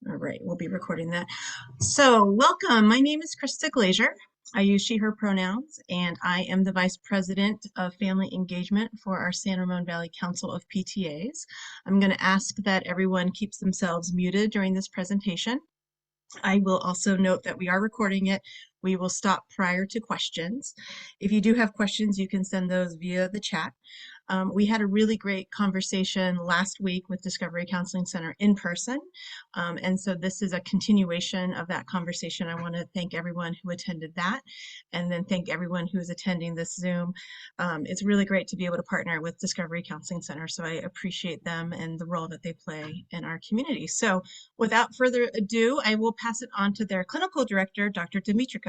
All right, we'll be recording that. So, welcome. My name is Krista Glazier. I use she, her pronouns, and I am the Vice President of Family Engagement for our San Ramon Valley Council of PTAs. I'm going to ask that everyone keeps themselves muted during this presentation. I will also note that we are recording it. We will stop prior to questions. If you do have questions, you can send those via the chat. We had a really great conversation last week with Discovery Counseling Center in person. And so this is a continuation of that conversation. I want to thank everyone who attended that, and then thank everyone who is attending this Zoom. It's really great to be able to partner with Discovery Counseling Center. So I appreciate them and the role that they play in our community. So without further ado, I will pass it on to their clinical director, Dr. Dimitrikos.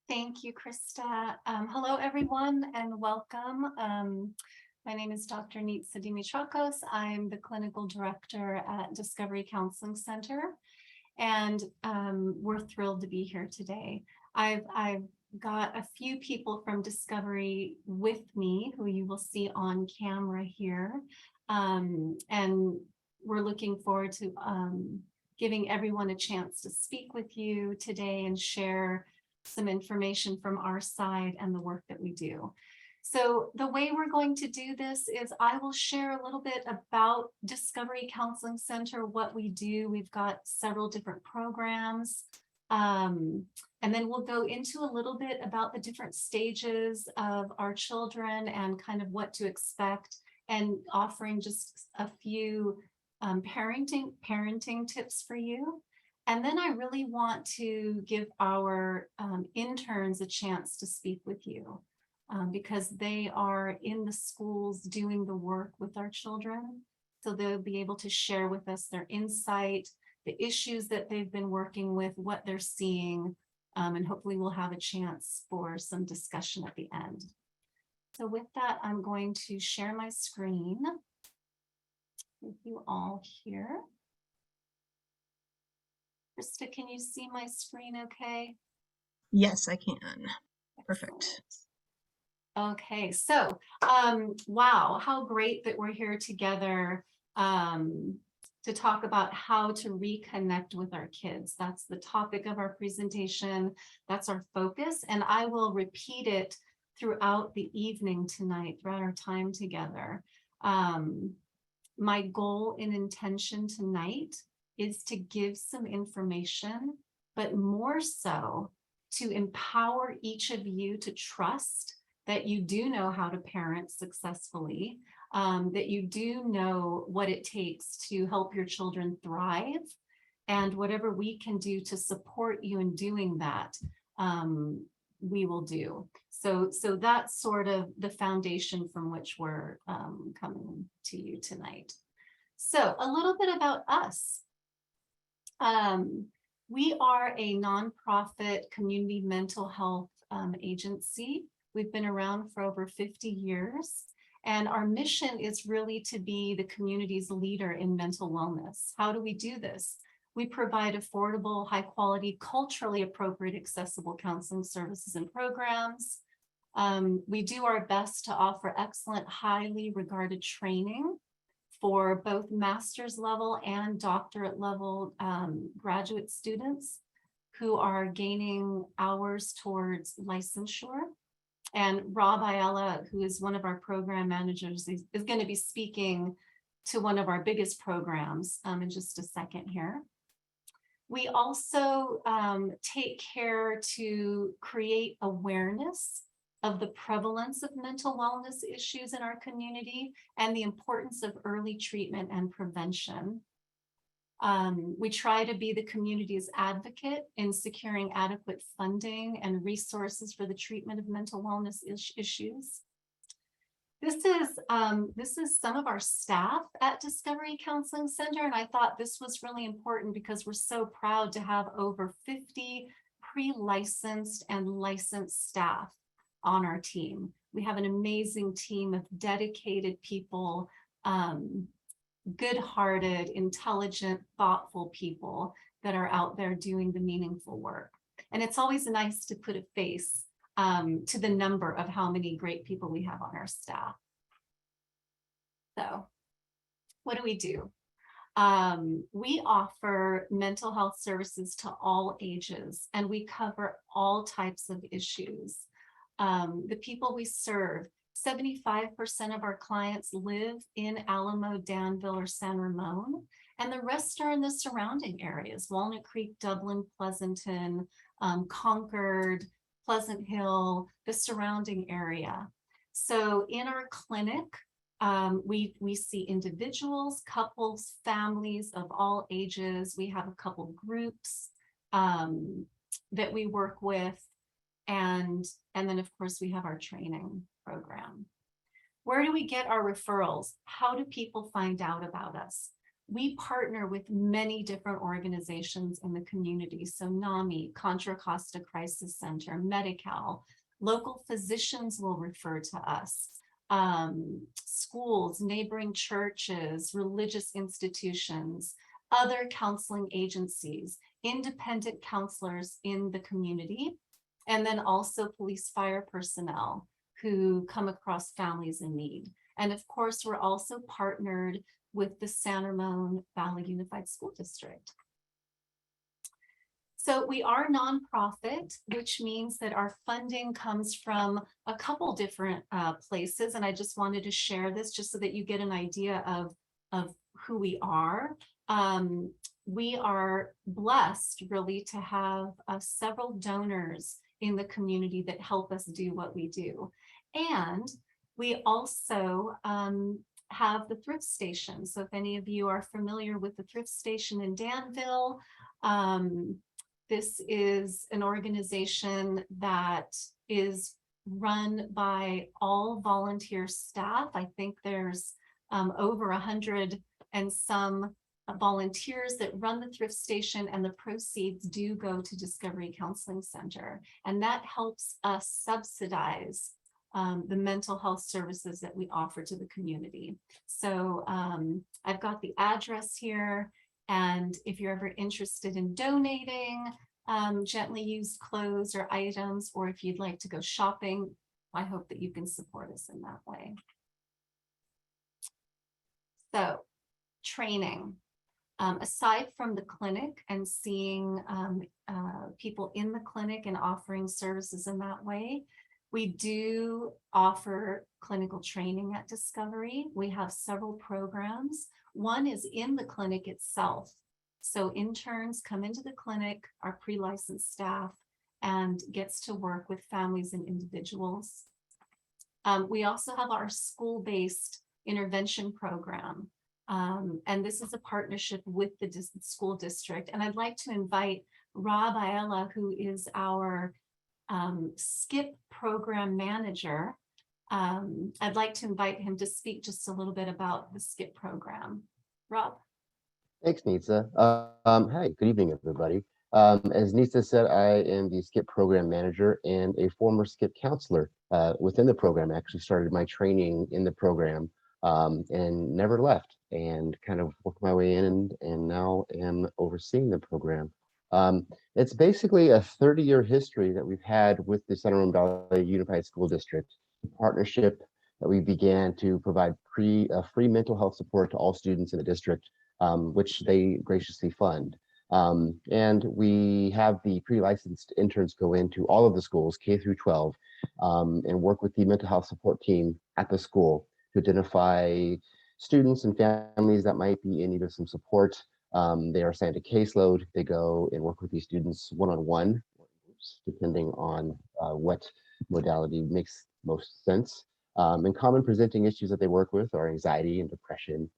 Thank you, Krista. Hello, everyone, and welcome. My name is Dr. Nitsa Dimitrakos. I'm the clinical director at Discovery Counseling Center, and we're thrilled to be here today. I've got a few people from Discovery with me who you will see on camera here, and we're looking forward to giving everyone a chance to speak with you today and share some information from our side and the work that we do. So the way we're going to do this is I will share a little bit about Discovery Counseling Center, what we do. We've got several different programs. And then we'll go into a little bit about the different stages of our children and kind of what to expect, and offering just a few parenting tips for you. And then I really want to give our interns a chance to speak with you because they are in the schools doing the work with our children. So they'll be able to share with us their insight, the issues that they've been working with, what they're seeing, and hopefully we'll have a chance for some discussion at the end. So with that, I'm going to share my screen with you all here. Krista, can you see my screen okay? Yes, I can. Perfect. Okay, so wow, how great that we're here together to talk about how to reconnect with our kids. That's the topic of our presentation. That's our focus, and I will repeat it throughout the evening tonight, throughout our time together. My goal and intention tonight is to give some information, but more so to empower each of you to trust that you do know how to parent successfully, that you do know what it takes to help your children thrive, and whatever we can do to support you in doing that, we will do. So that's sort of the foundation from which we're coming to you tonight. So a little bit about us. We are a nonprofit community mental health agency. We've been around for over 50 years, and our mission is really to be the community's leader in mental wellness. How do we do this? We provide affordable, high quality, culturally appropriate, accessible counseling services and programs. We do our best to offer excellent, highly regarded training for both master's level and doctorate level graduate students who are gaining hours towards licensure. And Rob Ayala, who is one of our program managers, is going to be speaking to one of our biggest programs in just a second here. We also take care to create awareness of the prevalence of mental wellness issues in our community and the importance of early treatment and prevention. We try to be the community's advocate in securing adequate funding and resources for the treatment of mental wellness issues. This is some of our staff at Discovery Counseling Center, and I thought this was really important because we're so proud to have over 50 pre-licensed and licensed staff on our team. We have an amazing team of dedicated people, good-hearted, intelligent, thoughtful people that are out there doing the meaningful work. And it's always nice to put a face to the number of how many great people we have on our staff. So what do we do? We offer mental health services to all ages, and we cover all types of issues. The people we serve, 75% of our clients live in Alamo, Danville, or San Ramon, and the rest are in the surrounding areas, Walnut Creek, Dublin, Pleasanton, Concord, Pleasant Hill, the surrounding area. So in our clinic, we see individuals, couples, families of all ages. We have a couple groups that we work with. And then, of course, we have our training program. Where do we get our referrals? How do people find out about us? We partner with many different organizations in the community. So NAMI, Contra Costa Crisis Center, Medi-Cal, local physicians will refer to us. Schools, neighboring churches, religious institutions, other counseling agencies, independent counselors in the community, and then also police fire personnel who come across families in need. And of course, we're also partnered with the San Ramon Valley Unified School District. So we are nonprofit, which means that our funding comes from a couple different places. And I just wanted to share this just so that you get an idea of who we are. We are blessed really to have several donors in the community that help us do what we do. And we also have the thrift station. So if any of you are familiar with the thrift station in Danville, this is an organization that is run by all volunteer staff. I think there's over 100 and some volunteers that run the thrift station, and the proceeds do go to Discovery Counseling Center. And that helps us subsidize the mental health services that we offer to the community. So I've got the address here. And if you're ever interested in donating gently used clothes or items, or if you'd like to go shopping, I hope that you can support us in that way. So, training. Aside from the clinic and seeing people in the clinic and offering services in that way, we do offer clinical training at Discovery. We have several programs. One is in the clinic itself. So interns come into the clinic, our pre-licensed staff, and gets to work with families and individuals. We also have our school-based intervention program. And this is a partnership with the school district. And I'd like to invite Rob Ayala, who is our SKIP program manager. I'd like to invite him to speak just a little bit about the SKIP program. Rob. Thanks, Nitsa. Hi, good evening, everybody. As Nitsa said, I am the SKIP program manager and a former SKIP counselor within the program. I actually started my training in the program and never left, and kind of worked my way in and now am overseeing the program. It's basically a 30-year history that we've had with the San Ramon Valley Unified School District, a partnership that we began to provide free mental health support to all students in the district, which they graciously fund. And we have the pre-licensed interns go into all of the schools, K through 12, and work with the mental health support team at the school to identify students and families that might be in need of some support. They are assigned a caseload. They go and work with these students one-on-one, depending on what modality makes most sense. And common presenting issues that they work with are anxiety and depression,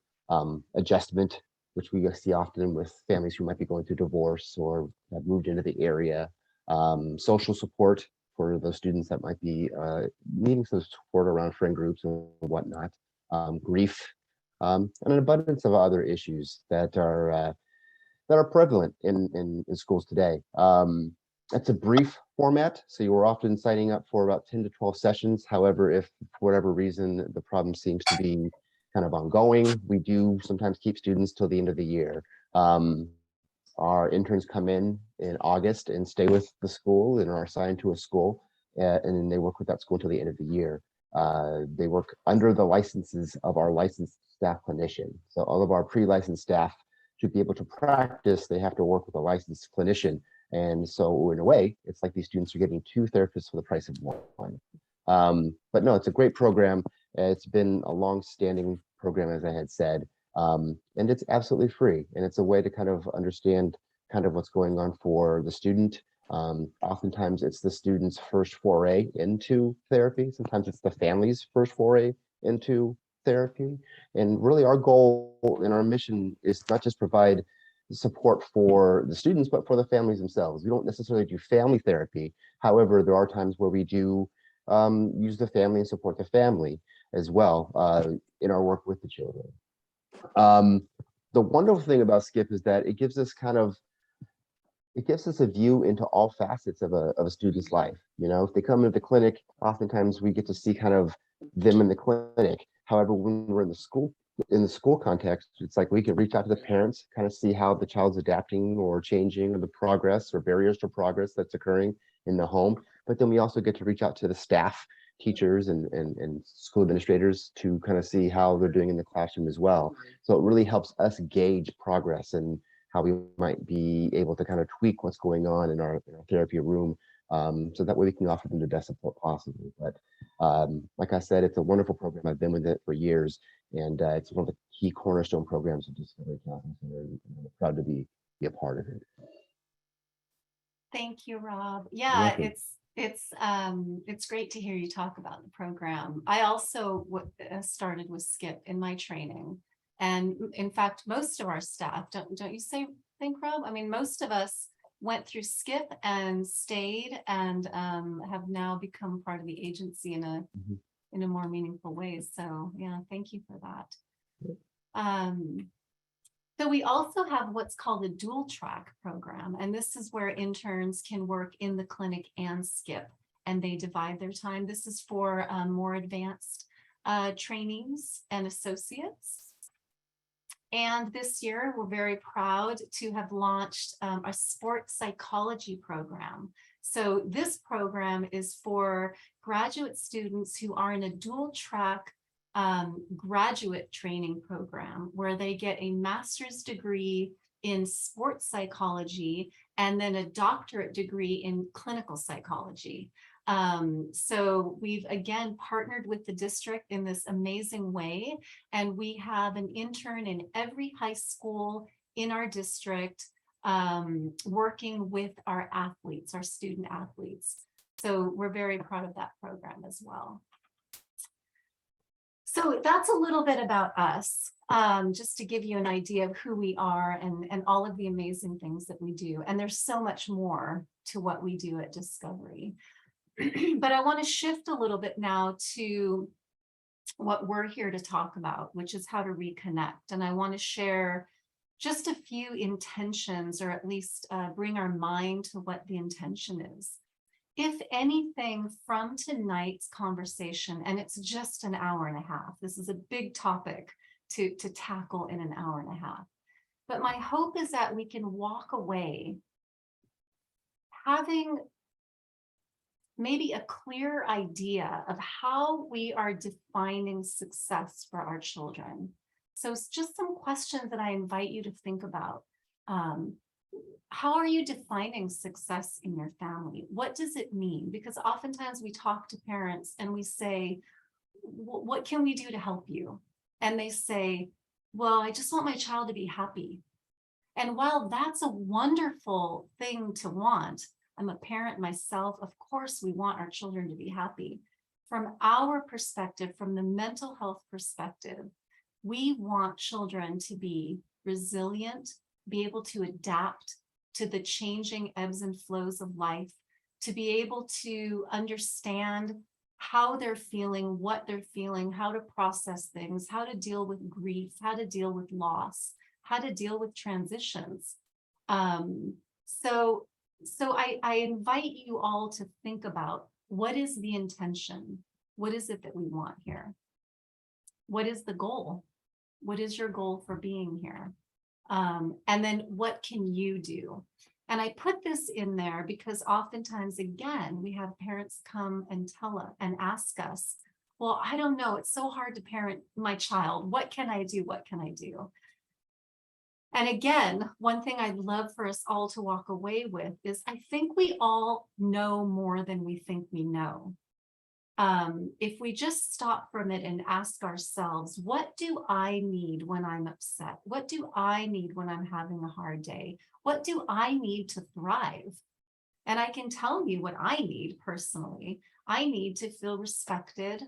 adjustment, which we see often with families who might be going through divorce or have moved into the area, social support for those students that might be needing some support around friend groups and whatnot, grief, and an abundance of other issues that are prevalent in schools today. It's a brief format, so you are often signing up for about 10 to 12 sessions. However, if for whatever reason the problem seems to be kind of ongoing, we do sometimes keep students till the end of the year. Our interns come in August and stay with the school and are assigned to a school, and then they work with that school until the end of the year. They work under the licenses of our licensed staff clinician. So all of our pre-licensed staff to be able to practice, they have to work with a licensed clinician. And so in a way, it's like these students are getting two therapists for the price of one. But no, it's a great program. It's been a long-standing program, as I had said, and it's absolutely free. And it's a way to kind of understand kind of what's going on for the student. Oftentimes it's the student's first foray into therapy. Sometimes it's the family's first foray into therapy. And really our goal and our mission is not just provide support for the students, but for the families themselves. We don't necessarily do family therapy. However, there are times where we do use the family and support the family as well in our work with the children. The wonderful thing about SKIP is that it gives us a view into all facets of a student's life. You know, if they come into the clinic, oftentimes we get to see kind of them in the clinic. However, when we're in the school context, it's like we can reach out to the parents, kind of see how the child's adapting or changing, or the progress or barriers to progress that's occurring in the home. But then we also get to reach out to the staff, teachers and school administrators to kind of see how they're doing in the classroom as well. So it really helps us gauge progress and how we might be able to kind of tweak what's going on in our therapy room, so that way we can offer them the best support possible. But like I said, it's a wonderful program. I've been with it for years, and it's one of the key cornerstone programs of Discovery Counseling Center. I'm proud to be a part of it. Thank you, Rob. You're Yeah, welcome. it's great to hear you talk about the program. I also started with SKIP in my training, and in fact, most of our staff don't you think, Rob? I mean, most of us went through SKIP and stayed and have now become part of the agency in a more meaningful way. So yeah, thank you for that. So we also have what's called a dual track program, and this is where interns can work in the clinic and SKIP, and they divide their time. This is for more advanced trainees and associates. And this year, we're very proud to have launched a sports psychology program. So this program is for graduate students who are in a dual track graduate training program where they get a master's degree in sports psychology and then a doctorate degree in clinical psychology. So we've again partnered with the district in this amazing way, and we have an intern in every high school in our district working with our athletes, our student athletes. So we're very proud of that program as well. So that's a little bit about us, just to give you an idea of who we are and all of the amazing things that we do. And there's so much more to what we do at Discovery. But I want to shift a little bit now to what we're here to talk about, which is how to reconnect. And I want to share just a few intentions, or at least bring our mind to what the intention is. If anything from tonight's conversation, and it's just an hour and a half, this is a big topic to tackle in an hour and a half. But my hope is that we can walk away having maybe a clear idea of how we are defining success for our children. So it's just some questions that I invite you to think about. How are you defining success in your family? What does it mean? Because oftentimes we talk to parents and we say, what can we do to help you? And they say, well, I just want my child to be happy. And while that's a wonderful thing to want, I'm a parent myself, of course, we want our children to be happy. From our perspective, from the mental health perspective, we want children to be resilient, be able to adapt to the changing ebbs and flows of life, to be able to understand how they're feeling, what they're feeling, how to process things, how to deal with grief, how to deal with loss, how to deal with transitions. So I invite you all to think about, what is the intention? What is it that we want here? What is the goal? What is your goal for being here? And then what can you do? And I put this in there because oftentimes, again, we have parents come and tell us and ask us, well, I don't know, it's so hard to parent my child. What can I do? What can I do? And again, one thing I'd love for us all to walk away with is I think we all know more than we think we know. If we just stop from it and ask ourselves, what do I need when I'm upset? What do I need when I'm having a hard day? What do I need to thrive? And I can tell you what I need personally. I need to feel respected.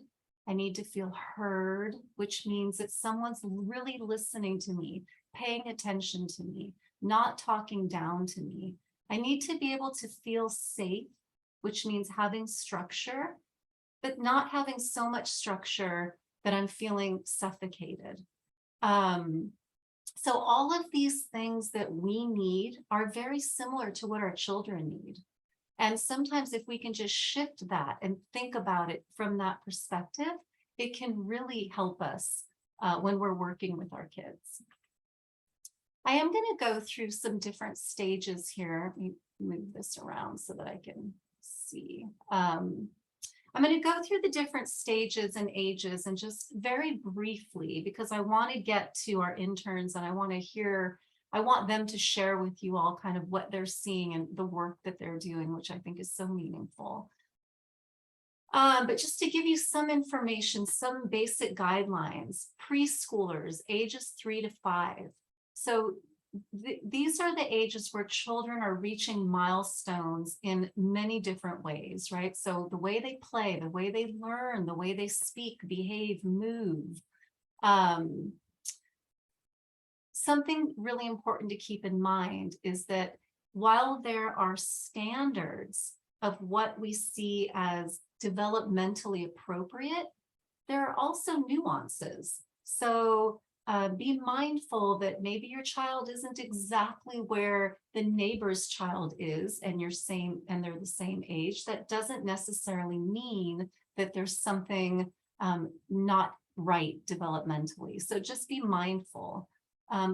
I need to feel heard, which means that someone's really listening to me, paying attention to me, not talking down to me. I need to be able to feel safe, which means having structure, but not having so much structure that I'm feeling suffocated. So all of these things that we need are very similar to what our children need. And sometimes if we can just shift that and think about it from that perspective, it can really help us when we're working with our kids. I am going to go through some different stages here. Let me move this around so that I can see. I'm going to go through the different stages and ages and just very briefly, because I want to get to our interns and I want them to share with you all kind of what they're seeing and the work that they're doing, which I think is so meaningful. But just to give you some information, some basic guidelines, preschoolers, ages 3 to 5. So these are the ages where children are reaching milestones in many different ways, right? So the way they play, the way they learn, the way they speak, behave, move. Something really important to keep in mind is that while there are standards of what we see as developmentally appropriate, there are also nuances. So be mindful that maybe your child isn't exactly where the neighbor's child is and they're the same age. That doesn't necessarily mean that there's something not right developmentally. So just be mindful.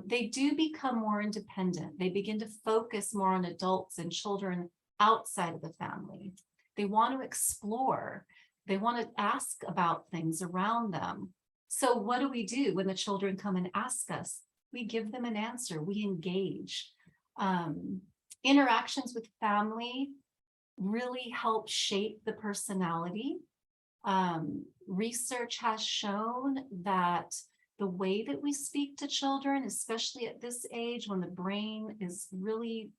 They do become more independent. They begin to focus more on adults and children outside of the family. They want to explore. They want to ask about things around them. So what do we do when the children come and ask us? We give them an answer. We engage. Interactions with family really help shape the personality. Research has shown that the way that we speak to children, especially at this age when the brain is really,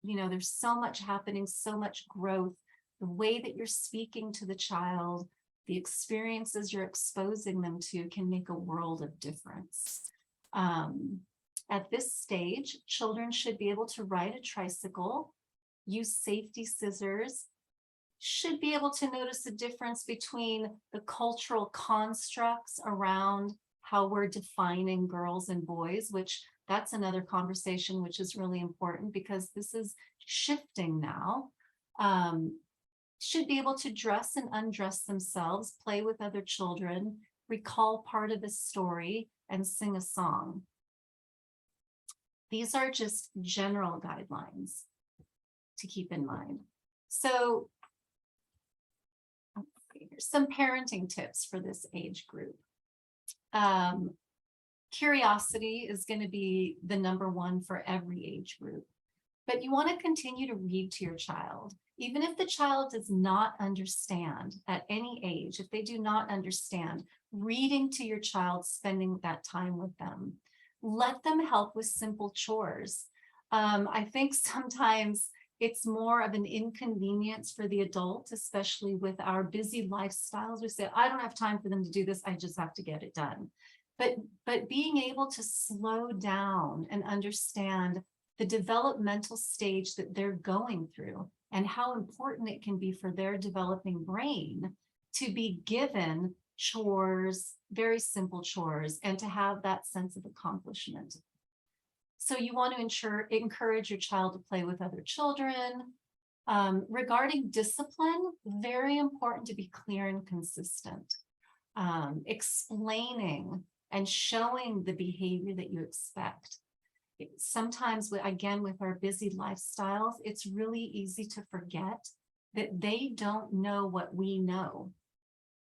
there's so much happening, so much growth, the way that you're speaking to the child, the experiences you're exposing them to can make a world of difference. At this stage, children should be able to ride a tricycle, use safety scissors, should be able to notice the difference between the cultural constructs around how we're defining girls and boys, which that's another conversation, which is really important because this is shifting now. Should be able to dress and undress themselves, play with other children, recall part of a story, and sing a song. These are just general guidelines to keep in mind. So here's some parenting tips for this age group. Curiosity is going to be the number one for every age group, but you want to continue to read to your child. Even if the child does not understand at any age, if they do not understand, reading to your child, spending that time with them. Let them help with simple chores. I think sometimes it's more of an inconvenience for the adult, especially with our busy lifestyles. We say, I don't have time for them to do this. I just have to get it done. But being able to slow down and understand the developmental stage that they're going through and how important it can be for their developing brain to be given chores, very simple chores, and to have that sense of accomplishment. So you want to encourage your child to play with other children. Regarding discipline, very important to be clear and consistent. Explaining and showing the behavior that you expect. Sometimes, again, with our busy lifestyles, it's really easy to forget that they don't know what we know.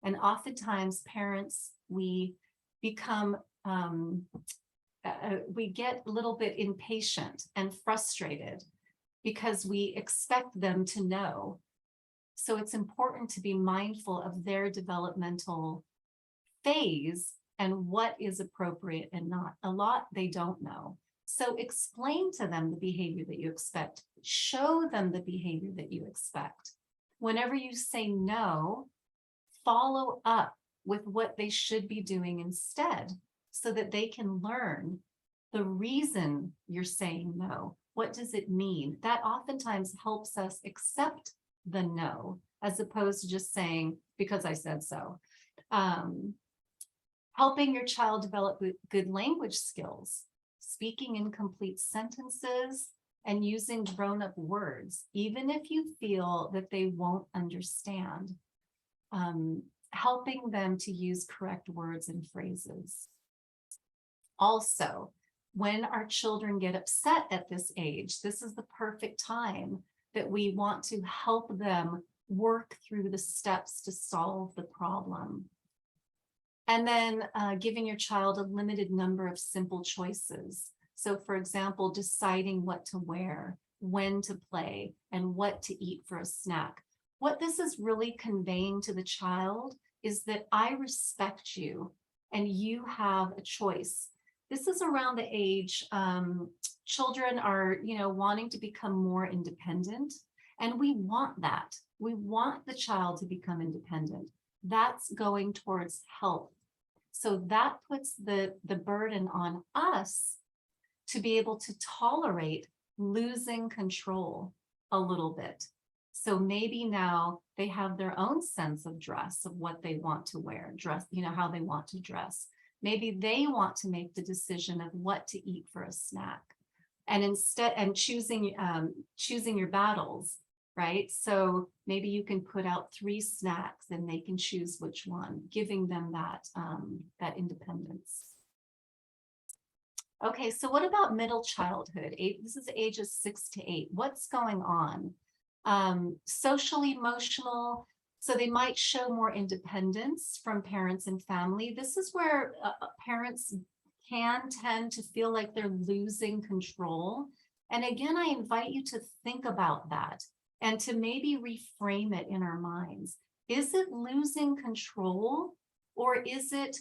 And oftentimes parents, we become we get a little bit impatient and frustrated because we expect them to know. So it's important to be mindful of their developmental phase and what is appropriate and not. A lot they don't know. So explain to them the behavior that you expect. Show them the behavior that you expect. Whenever you say no, follow up with what they should be doing instead so that they can learn the reason you're saying no. What does it mean? That oftentimes helps us accept the no, as opposed to just saying, because I said so. Helping your child develop good language skills, speaking in complete sentences, and using grown-up words, even if you feel that they won't understand. Helping them to use correct words and phrases. Also, when our children get upset at this age, this is the perfect time that we want to help them work through the steps to solve the problem. And then giving your child a limited number of simple choices. So for example, deciding what to wear, when to play, and what to eat for a snack. What this is really conveying to the child is that I respect you and you have a choice. This is around the age children are, wanting to become more independent, and we want that. We want the child to become independent. That's going towards health. So that puts the burden on us to be able to tolerate losing control a little bit. So maybe now they have their own sense of dress, of what they want to wear, dress, how they want to dress. Maybe they want to make the decision of what to eat for a snack, and choosing your battles, right? So maybe you can put out 3 snacks and they can choose which one, giving them that independence. Okay, so what about middle childhood? This is ages 6 to 8. What's going on? Social, emotional. So they might show more independence from parents and family. This is where parents can tend to feel like they're losing control. And again, I invite you to think about that and to maybe reframe it in our minds. Is it losing control, or is it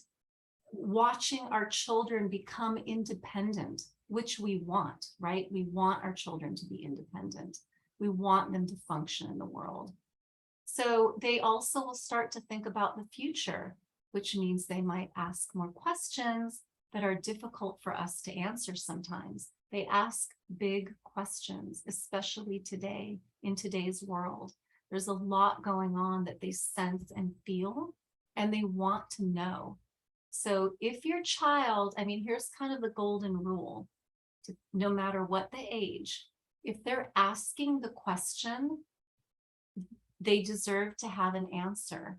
watching our children become independent, which we want, right? We want our children to be independent. We want them to function in the world. So they also will start to think about the future, which means they might ask more questions that are difficult for us to answer sometimes. They ask big questions, especially today, in today's world. There's a lot going on that they sense and feel, and they want to know. So if your child, here's kind of the golden rule, no matter what the age, if they're asking the question, they deserve to have an answer.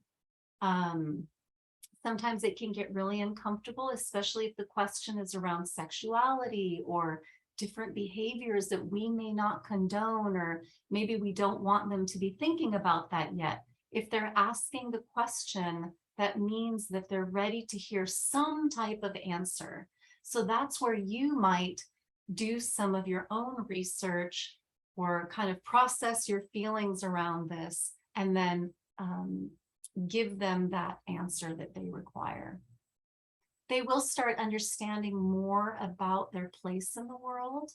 Sometimes it can get really uncomfortable, especially if the question is around sexuality or different behaviors that we may not condone, or maybe we don't want them to be thinking about that yet. If they're asking the question, that means that they're ready to hear some type of answer. So that's where you might do some of your own research or kind of process your feelings around this, and then give them that answer that they require. They will start understanding more about their place in the world.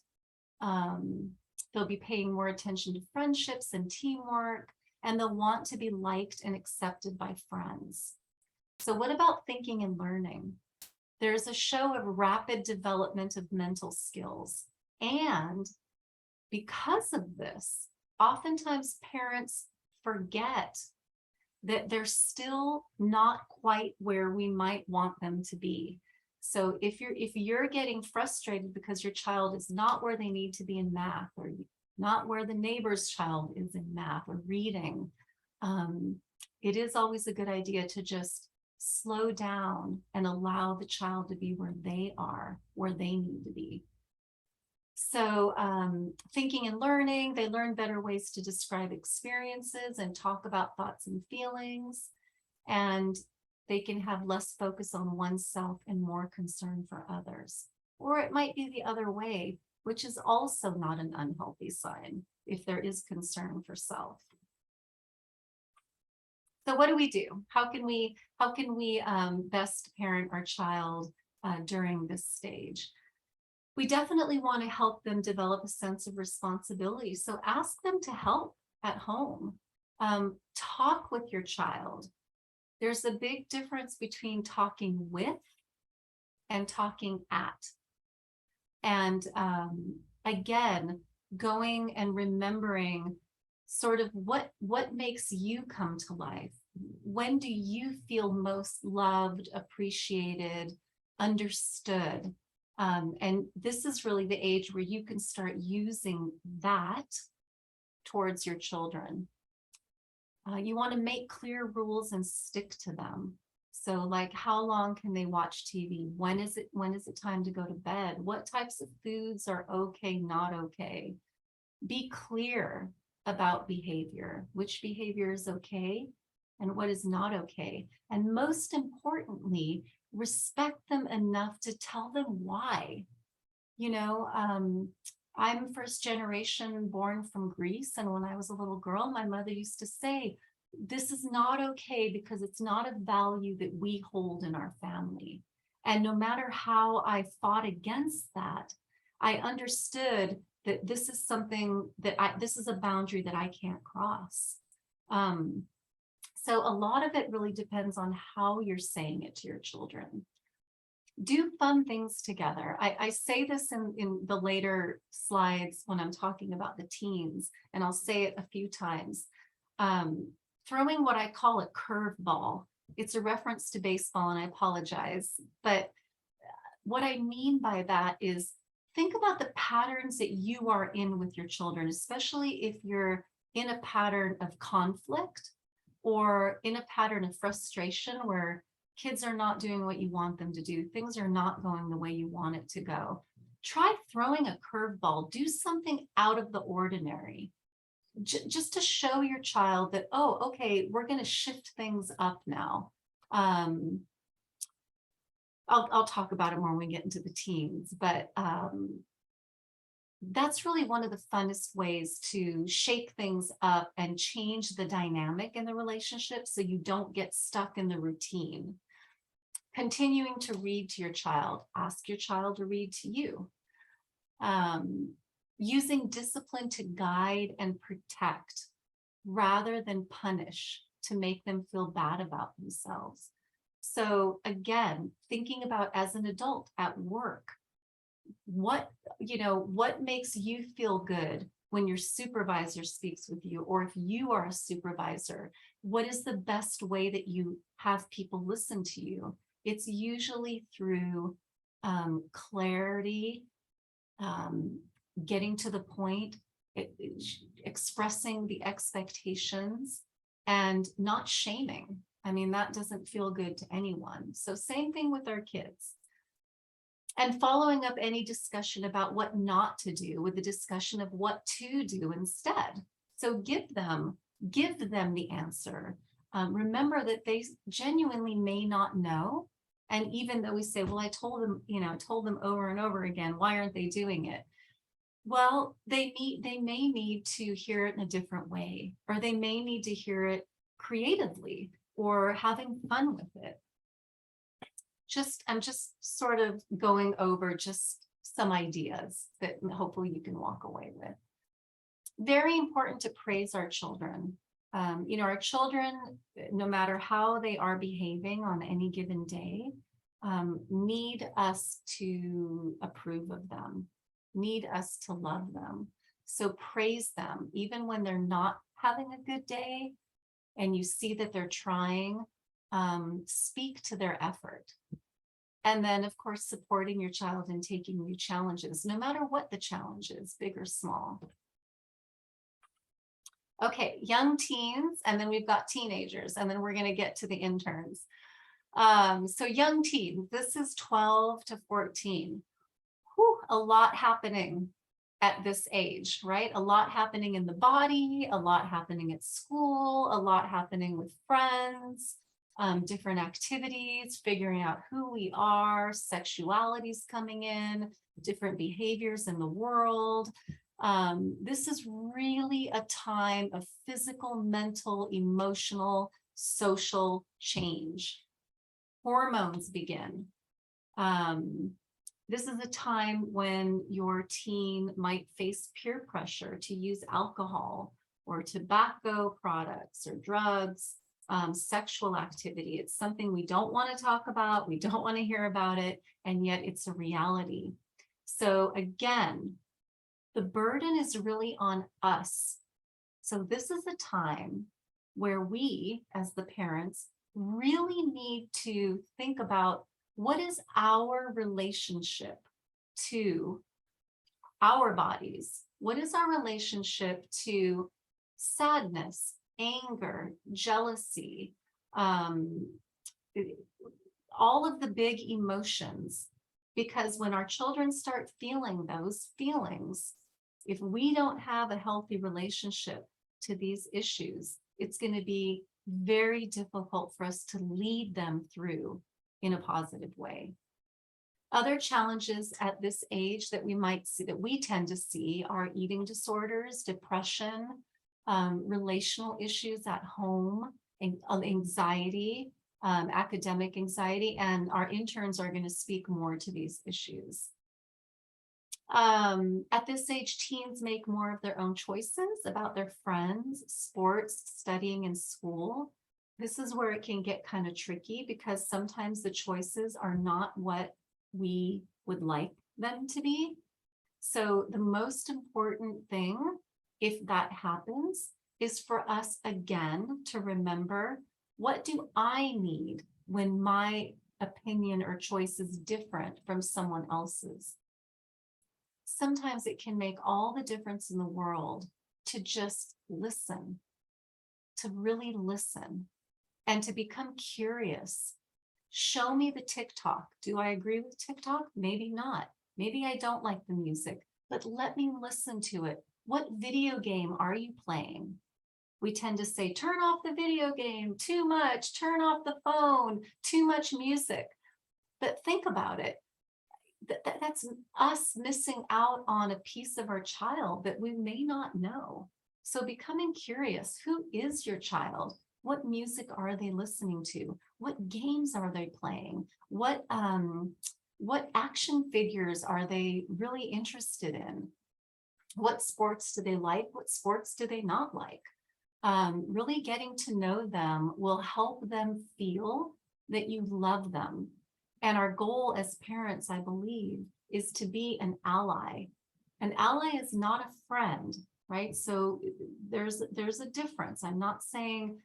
They'll be paying more attention to friendships and teamwork, and they'll want to be liked and accepted by friends. So what about thinking and learning? There's a show of rapid development of mental skills. And because of this, oftentimes parents forget that they're still not quite where we might want them to be. So if you're getting frustrated because your child is not where they need to be in math, or not where the neighbor's child is in math or reading, it is always a good idea to just slow down and allow the child to be where they are, where they need to be. So thinking and learning, they learn better ways to describe experiences and talk about thoughts and feelings, and they can have less focus on oneself and more concern for others. or it might be the other way, which is also not an unhealthy sign if there is concern for self. So what do we do? How can we best parent our child during this stage? We definitely want to help them develop a sense of responsibility. So ask them to help at home. Talk with your child. There's a big difference between talking with and talking at. And again, going and remembering sort of what makes you come to life. When do you feel most loved, appreciated, understood? And this is really the age where you can start using that towards your children. You want to make clear rules and stick to them. So like, how long can they watch TV? When is it time to go to bed? What types of foods are okay, not okay? Be clear about behavior, which behavior is okay and what is not okay. And most importantly, respect them enough to tell them why. You know, I'm first generation born from Greece. And when I was a little girl, my mother used to say, this is not okay because it's not a value that we hold in our family. And no matter how I fought against that, I understood that this is something that this is a boundary that I can't cross. So a lot of it really depends on how you're saying it to your children. Do fun things together. I say this in the later slides when I'm talking about the teens, and I'll say it a few times. Throwing what I call a curveball. It's a reference to baseball, and I apologize. But what I mean by that is think about the patterns that you are in with your children, especially if you're in a pattern of conflict or in a pattern of frustration where kids are not doing what you want them to do. Things are not going the way you want it to go. Try throwing a curveball. Do something out of the ordinary. Just to show your child that, oh, okay, we're going to shift things up now. I'll talk about it more when we get into the teens, but that's really one of the funnest ways to shake things up and change the dynamic in the relationship so you don't get stuck in the routine. Continuing to read to your child. Ask your child to read to you. Using discipline to guide and protect rather than punish to make them feel bad about themselves. So again, thinking about as an adult at work, what makes you feel good when your supervisor speaks with you, or if you are a supervisor, what is the best way that you have people listen to you? It's usually through clarity, getting to the point, expressing the expectations, and not shaming. I mean, that doesn't feel good to anyone. So same thing with our kids. And following up any discussion about what not to do with the discussion of what to do instead. So give them the answer. Remember that they genuinely may not know. And even though we say, well, I told them over and over again, why aren't they doing it? Well, they may need to hear it in a different way, or they may need to hear it creatively or having fun with it. I'm just sort of going over just some ideas that hopefully you can walk away with. Very important to praise our children. Our children, no matter how they are behaving on any given day, need us to approve of them, need us to love them. So praise them, even when they're not having a good day and you see that they're trying, speak to their effort. And then, of course, supporting your child in taking new challenges, no matter what the challenge is, big or small. Okay, young teens, and then we've got teenagers, and then we're going to get to the interns. So young teens, this is 12 to 14. Whew, a lot happening at this age, right? A lot happening in the body, a lot happening at school, a lot happening with friends. different activities, figuring out who we are, sexuality's coming in, different behaviors in the world. This is really a time of physical, mental, emotional, social change. Hormones begin. This is a time when your teen might face peer pressure to use alcohol or tobacco products or drugs, sexual activity. It's something we don't want to talk about. We don't want to hear about it. And yet it's a reality. So again, the burden is really on us. So this is a time where we, as the parents, really need to think about what is our relationship to our bodies? What is our relationship to sadness, anger, jealousy, all of the big emotions? Because when our children start feeling those feelings, if we don't have a healthy relationship to these issues, it's going to be very difficult for us to lead them through in a positive way. Other challenges at this age that we might see, that we tend to see, are eating disorders, depression, relational issues at home, anxiety, academic anxiety, and our interns are going to speak more to these issues. At this age, teens make more of their own choices about their friends, sports, studying, and school. This is where it can get kind of tricky because sometimes the choices are not what we would like them to be. So the most important thing, if that happens, is for us again to remember, what do I need when my opinion or choice is different from someone else's? Sometimes it can make all the difference in the world to just listen, to really listen, and to become curious. Show me the TikTok. Do I agree with TikTok? Maybe not. Maybe I don't like the music, but let me listen to it. What video game are you playing? We tend to say, turn off the video game, too much, turn off the phone, too much music. But think about it. That's us missing out on a piece of our child that we may not know. So becoming curious, who is your child? What music are they listening to? What games are they playing? What action figures are they really interested in? What sports do they like? What sports do they not like? Really getting to know them will help them feel that you love them. And our goal as parents, I believe, is to be an ally. An ally is not a friend, right? So there's a difference. I'm not saying,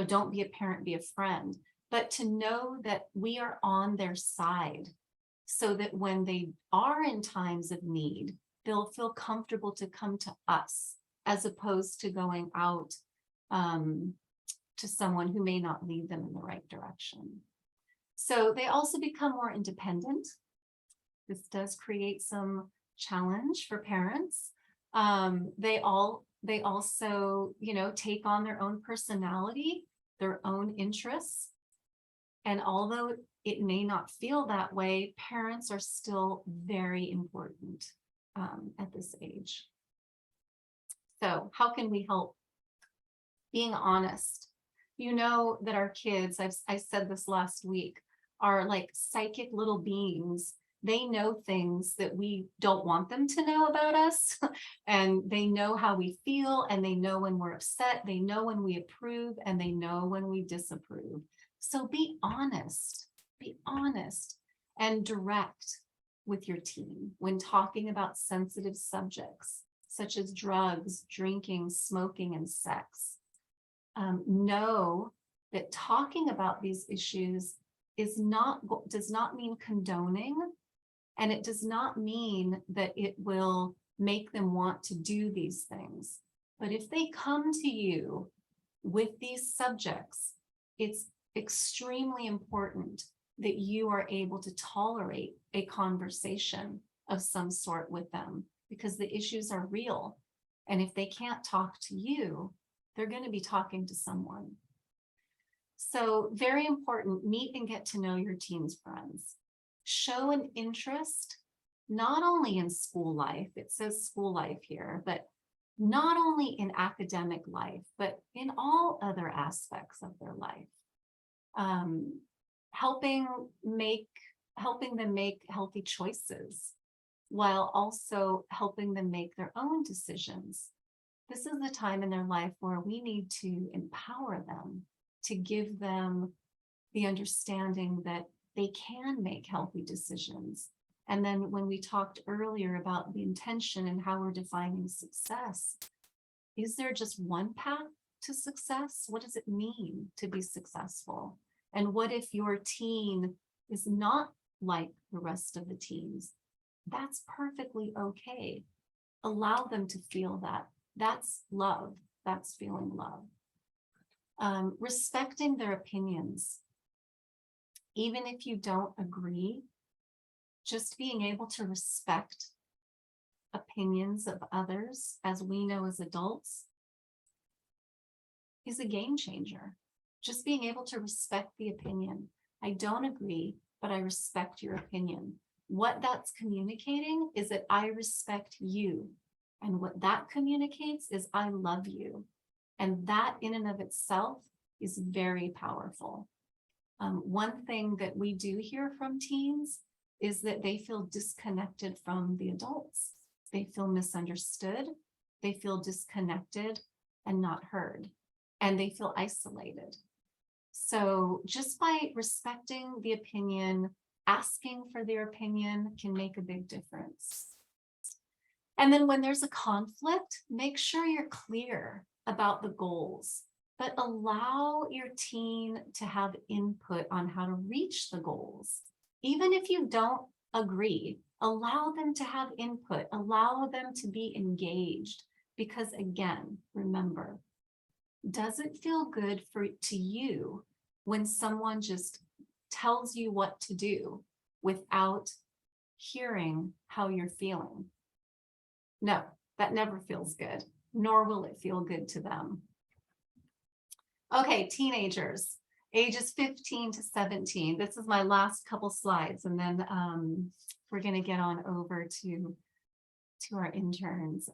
don't be a parent, be a friend, but to know that we are on their side so that when they are in times of need, they'll feel comfortable to come to us as opposed to going out to someone who may not lead them in the right direction. So they also become more independent. This does create some challenge for parents. They also, take on their own personality, their own interests. And although it may not feel that way, parents are still very important at this age. So how can we help? Being honest. You know that our kids, I said this last week, are like psychic little beings. They know things that we don't want them to know about us. And they know how we feel, and they know when we're upset, they know when we approve, and they know when we disapprove. So be honest and direct with your teen when talking about sensitive subjects, such as drugs, drinking, smoking, and sex. Know that talking about these issues does not mean condoning, and it does not mean that it will make them want to do these things. But if they come to you with these subjects, it's extremely important that you are able to tolerate a conversation of some sort with them, because the issues are real. And if they can't talk to you, they're going to be talking to someone. So very important, meet and get to know your teen's friends. Show an interest, not only in school life, it says school life here, but not only in academic life, but in all other aspects of their life. Helping them make healthy choices while also helping them make their own decisions. This is the time in their life where we need to empower them, to give them the understanding that they can make healthy decisions. And then when we talked earlier about the intention and how we're defining success, is there just one path to success? What does it mean to be successful? And what if your teen is not like the rest of the teens? That's perfectly okay. Allow them to feel that. That's love. That's feeling love. Respecting their opinions. Even if you don't agree, just being able to respect opinions of others, as we know as adults, is a game changer. Just being able to respect the opinion. I don't agree, but I respect your opinion. What that's communicating is that I respect you. And what that communicates is I love you. And that in and of itself is very powerful. One thing that we do hear from teens is that they feel disconnected from the adults. They feel misunderstood. They feel disconnected and not heard. And they feel isolated. So just by respecting the opinion, asking for their opinion can make a big difference. And then when there's a conflict, make sure you're clear about the goals, but allow your teen to have input on how to reach the goals. Even if you don't agree, allow them to have input, allow them to be engaged. Because again, remember, does it feel good to you when someone just tells you what to do without hearing how you're feeling? No, that never feels good, nor will it feel good to them. Okay, teenagers, ages 15 to 17. This is my last couple slides, and then we're going to get on over to our interns.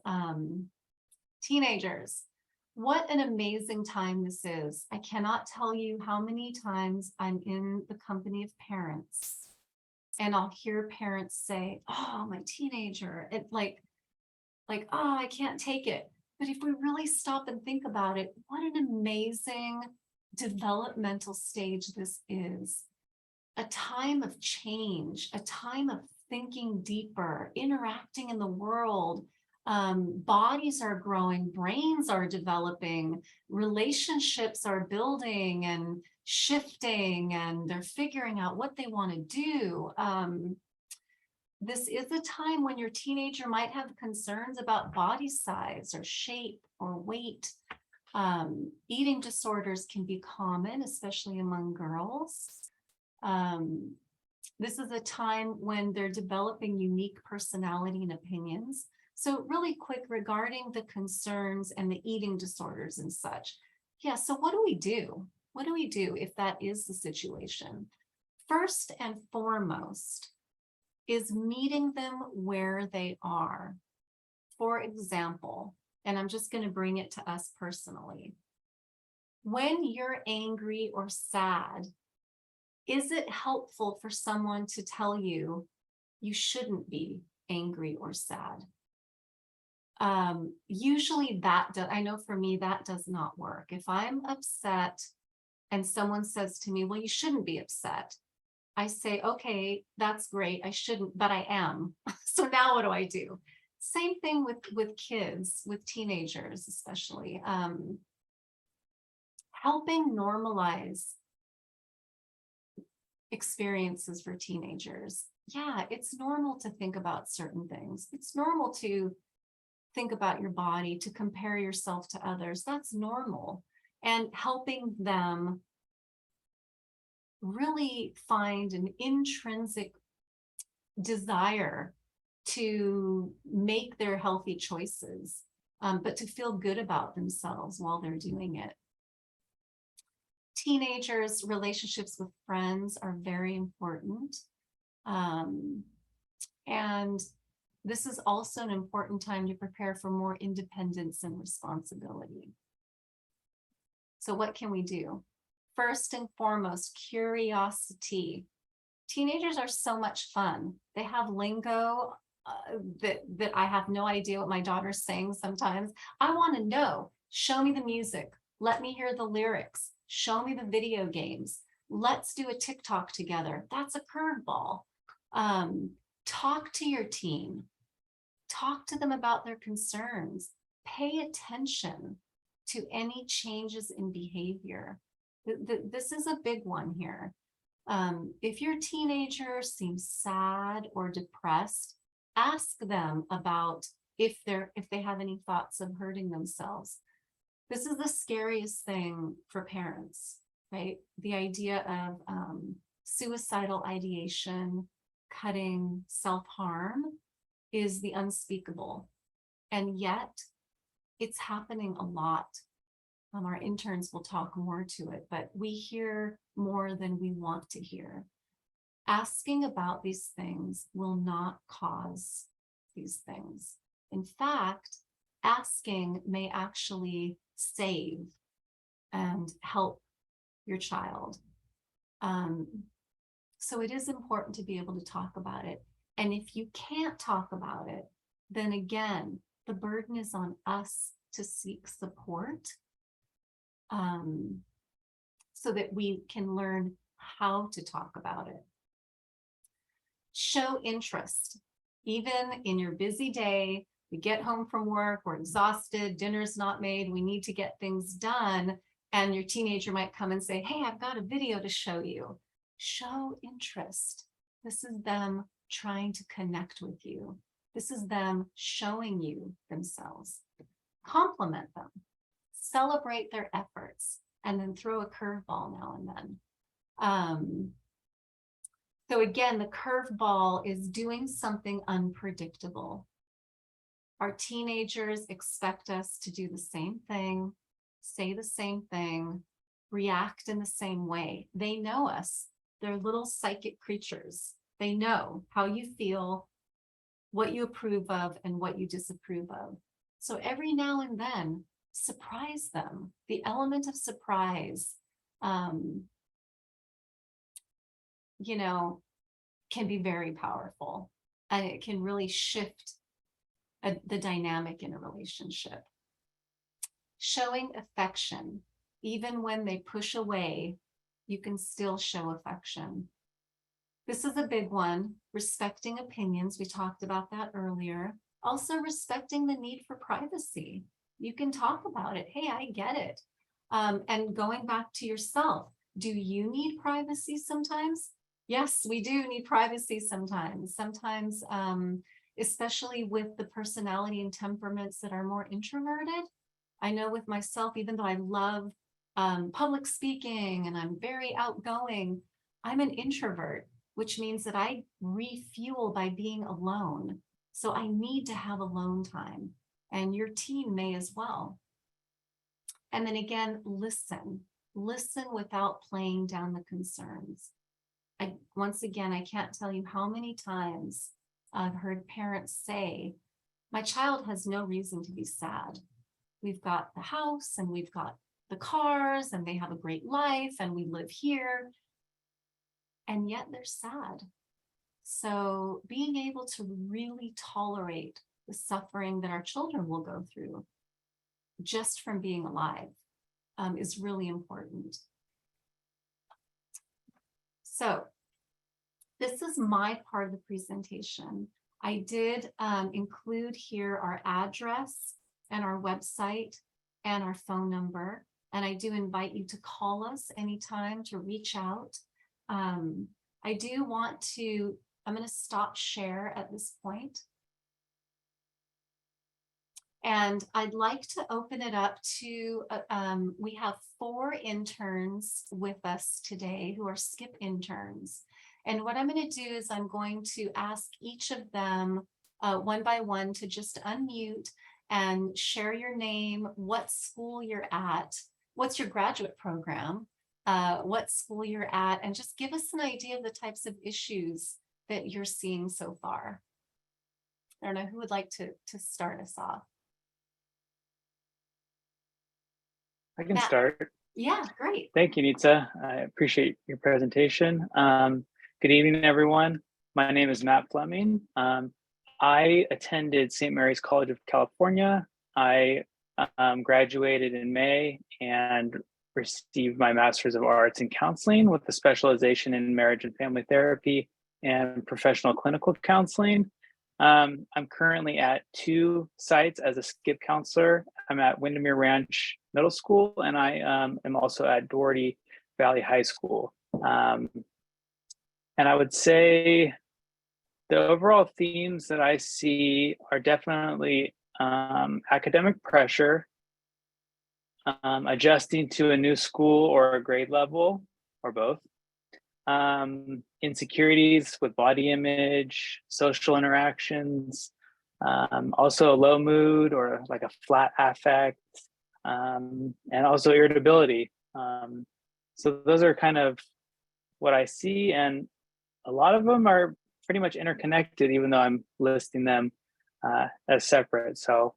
Teenagers, what an amazing time this is. I cannot tell you how many times I'm in the company of parents and I'll hear parents say, oh, my teenager, it like, oh, I can't take it. But if we really stop and think about it, what an amazing developmental stage this is. A time of change, a time of thinking deeper, interacting in the world. Bodies are growing, brains are developing, relationships are building and shifting, and they're figuring out what they want to do. This is a time when your teenager might have concerns about body size or shape or weight. Eating disorders can be common, especially among girls. This is a time when they're developing unique personality and opinions. So really quick regarding the concerns and the eating disorders and such. Yeah, so what do we do? What do we do if that is the situation? First and foremost is meeting them where they are. For example, and I'm just going to bring it to us personally. When you're angry or sad, is it helpful for someone to tell you you shouldn't be angry or sad? Usually I know for me, that does not work. If I'm upset and someone says to me, well, you shouldn't be upset, I say, okay, that's great. I shouldn't, but I am. So now what do I do? Same thing with kids, with teenagers, especially. Helping normalize experiences for teenagers. Yeah, it's normal to think about certain things. It's normal to think about your body, to compare yourself to others. That's normal. And helping them really find an intrinsic desire to make their healthy choices, but to feel good about themselves while they're doing it. Teenagers' relationships with friends are very important. And this is also an important time to prepare for more independence and responsibility. So what can we do? First and foremost, curiosity. Teenagers are so much fun. They have lingo that I have no idea what my daughter's saying sometimes. I want to know. Show me the music. Let me hear the lyrics. Show me the video games. Let's do a TikTok together. That's a curveball. Talk to your teen. Talk to them about their concerns. Pay attention to any changes in behavior. This is a big one here. If your teenager seems sad or depressed, ask them about if they have any thoughts of hurting themselves. This is the scariest thing for parents, right? The idea of suicidal ideation, cutting, self-harm is the unspeakable. And yet it's happening a lot. Our interns will talk more to it, but we hear more than we want to hear. Asking about these things will not cause these things. In fact, asking may actually save and help your child. So it is important to be able to talk about it. And if you can't talk about it, then again, the burden is on us to seek support, so that we can learn how to talk about it. Show interest. Even in your busy day, we get home from work, we're exhausted, dinner's not made, we need to get things done, and your teenager might come and say, hey, I've got a video to show you. Show interest. This is them trying to connect with you. This is them showing you themselves. Compliment them. Celebrate their efforts, and then throw a curveball now and then. So again, the curveball is doing something unpredictable. Our teenagers expect us to do the same thing, say the same thing, react in the same way. They know us. They're little psychic creatures. They know how you feel, what you approve of, and what you disapprove of. So every now and then, surprise them. The element of surprise, can be very powerful, and it can really shift the dynamic in a relationship. Showing affection, even when they push away, you can still show affection. This is a big one. Respecting opinions. We talked about that earlier. Also respecting the need for privacy. You can talk about it. Hey, I get it. And going back to yourself, do you need privacy sometimes? Yes, we do need privacy sometimes. Sometimes, especially with the personality and temperaments that are more introverted. I know with myself, even though I love public speaking and I'm very outgoing, I'm an introvert, which means that I refuel by being alone. So I need to have alone time, and your teen may as well. And then again, listen without playing down the concerns. Once again, I can't tell you how many times I've heard parents say, my child has no reason to be sad. We've got the house and we've got the cars and they have a great life and we live here. And yet they're sad. So being able to really tolerate the suffering that our children will go through just from being alive is really important. So this is my part of the presentation. I did include here our address and our website and our phone number. And I do invite you to call us anytime, to reach out. I do want to, I'm going to stop share at this point. And I'd like to open it up to, we have 4 interns with us today who are SCIP interns. And what I'm going to do is I'm going to ask each of them one by one to just unmute and share your name, what school you're at, what's your graduate program, what school you're at, and just give us an idea of the types of issues that you're seeing so far. I don't know who would like to start us off. I can Matt. start. Yeah, great. Thank you, Nitsa. I appreciate your presentation. Good evening, everyone. My name is Matt Fleming. I attended St. Mary's College of California. I graduated in May and received my Master's of Arts in Counseling with a specialization in marriage and family therapy and professional clinical counseling. I'm currently at 2 sites as a skip counselor. I'm at Windermere Ranch Middle School, and I am also at Doherty Valley High School. And I would say the overall themes that I see are definitely academic pressure, adjusting to a new school or a grade level, or both, insecurities with body image, social interactions, also a low mood or like a flat affect, and also irritability. So those are kind of what I see, and a lot of them are pretty much interconnected, even though I'm listing them as separate. So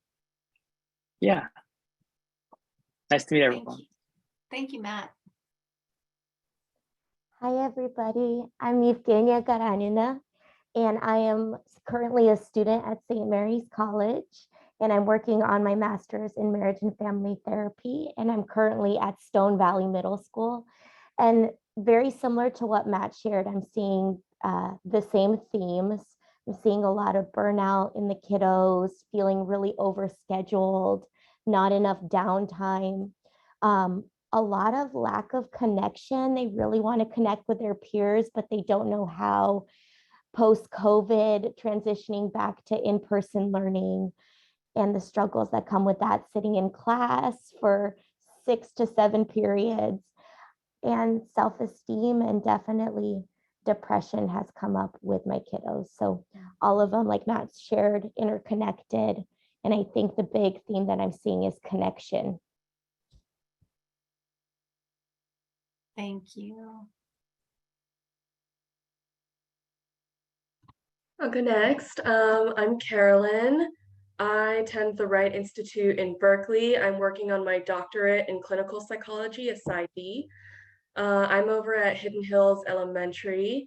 yeah, nice to meet everyone. Thank you, Matt. Hi, everybody. I'm Evgenia Garanina, and I am currently a student at St. Mary's College, and I'm working on my master's in marriage and family therapy, and I'm currently at Stone Valley Middle School. And very similar to what Matt shared, I'm seeing the same themes. I'm seeing a lot of burnout in the kiddos, feeling really overscheduled, not enough downtime. A lot of lack of connection. They really want to connect with their peers, but they don't know how. Post-COVID, transitioning back to in-person learning and the struggles that come with that, sitting in class for 6 to 7 periods, and self-esteem, and definitely depression has come up with my kiddos. So all of them, like Matt shared, interconnected. And I think the big theme that I'm seeing is connection. Thank you. I'll go next. I'm Carolyn. I attend the Wright Institute in Berkeley. I'm working on my doctorate in clinical psychology, a PsyD. I'm over at Hidden Hills Elementary.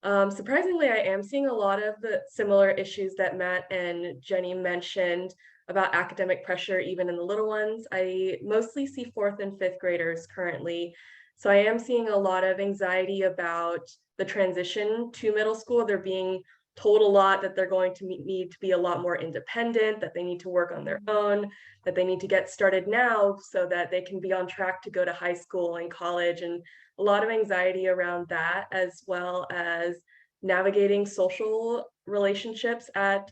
Surprisingly, I am seeing a lot of the similar issues that Matt and Jenny mentioned about academic pressure, even in the little ones. I mostly see 4th and 5th graders currently. So I am seeing a lot of anxiety about the transition to middle school. They're being told a lot that they're going to need to be a lot more independent, that they need to work on their own, that they need to get started now so that they can be on track to go to high school and college, and a lot of anxiety around that, as well as navigating social relationships at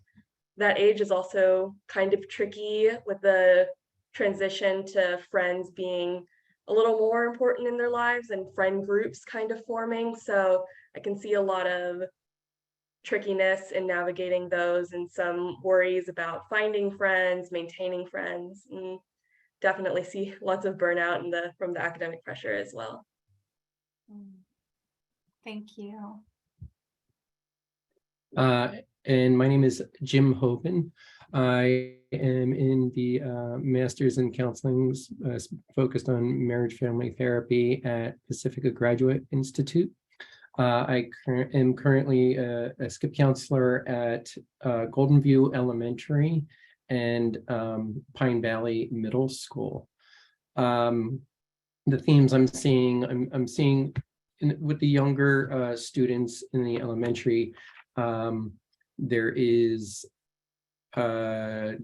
that age is also kind of tricky, with the transition to friends being a little more important in their lives and friend groups kind of forming. So I can see a lot of trickiness in navigating those, and some worries about finding friends, maintaining friends, and definitely see lots of burnout from the academic pressure as well. Thank you. And my name is Jim Hoban. I am in the Master's in Counseling focused on marriage family therapy at Pacifica Graduate Institute. I am currently a skip counselor at Golden View Elementary and Pine Valley Middle School. The themes I'm seeing, I'm seeing with the younger students in the elementary, there is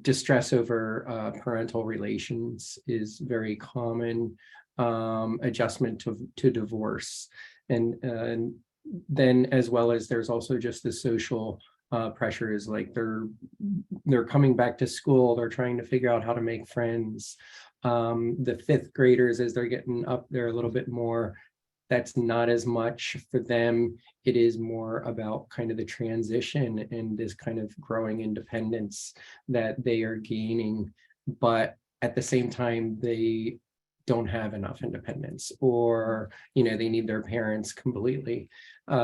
distress over parental relations is very common, adjustment to divorce. And then, as well as, there's also just the social pressures, like they're coming back to school, they're trying to figure out how to make friends. The 5th graders, as they're getting up there a little bit more, that's not as much for them. It is more about kind of the transition and this kind of growing independence that they are gaining. But at the same time, they don't have enough independence, or they need their parents completely, but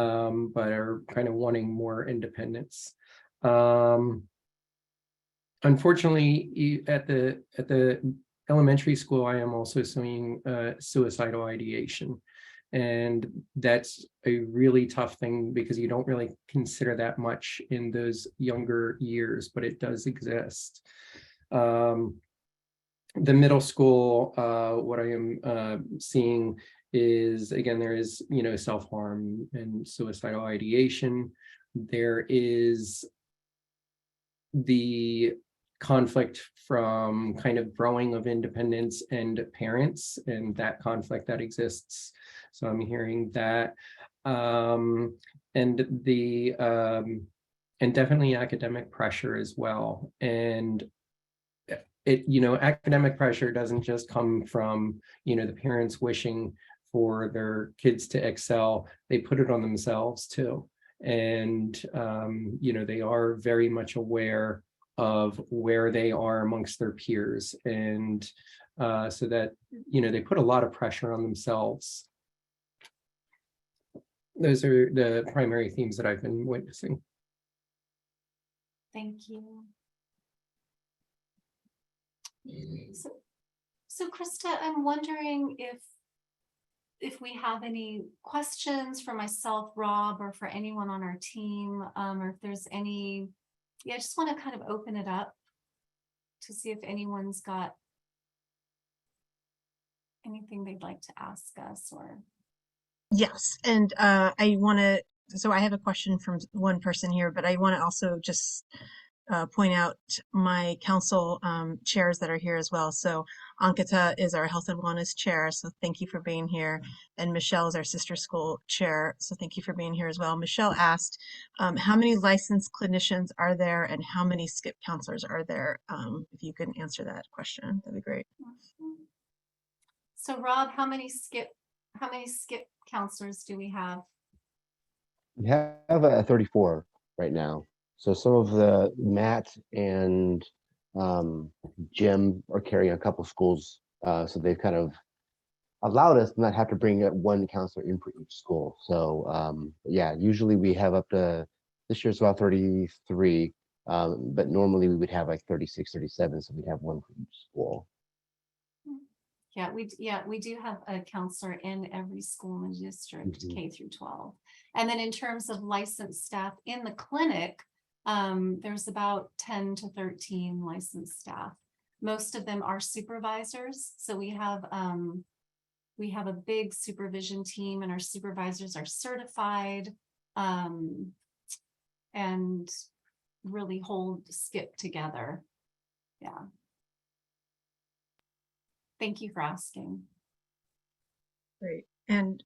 are kind of wanting more independence. Unfortunately, at the elementary school, I am also seeing suicidal ideation. And that's a really tough thing because you don't really consider that much in those younger years, but it does exist. The middle school, what I am seeing is, again, there is, self-harm and suicidal ideation. There is the conflict from kind of growing of independence and parents, and that conflict that exists. So I'm hearing that, and definitely academic pressure as well. And academic pressure doesn't just come from, the parents wishing for their kids to excel. They put it on themselves too. And, they are very much aware of where they are amongst their peers. And so that, they put a lot of pressure on themselves. Those are the primary themes that I've been witnessing. Thank you. So Krista, I'm wondering if we have any questions for myself, Rob, or for anyone on our team, or if there's any, I just want to kind of open it up to see if anyone's got anything they'd like to ask us or. Yes, and so I have a question from one person here, but I want to also just point out my council chairs that are here as well. So Ankita is our health and wellness chair, so thank you for being here. And Michelle is our sister school chair, so thank you for being here as well. Michelle asked, how many licensed clinicians are there and how many SCIP counselors are there? If you can answer that question, that'd be great. So Rob, how many SCIP counselors do we have? We have 34 right now. So some of the Matt and Jim are carrying a couple schools. So they've kind of allowed us to not have to bring one counselor in for each school. So yeah, usually we have up to, this year's about 33, but normally we would have like 36, 37. So we'd have one for each school. Yeah, we do have a counselor in every school in the district, K through 12. And then in terms of licensed staff in the clinic, there's about 10 to 13 licensed staff. Most of them are supervisors. So we have a big supervision team, and our supervisors are certified and really hold SCIP together. Yeah. Thank you for asking. Great. And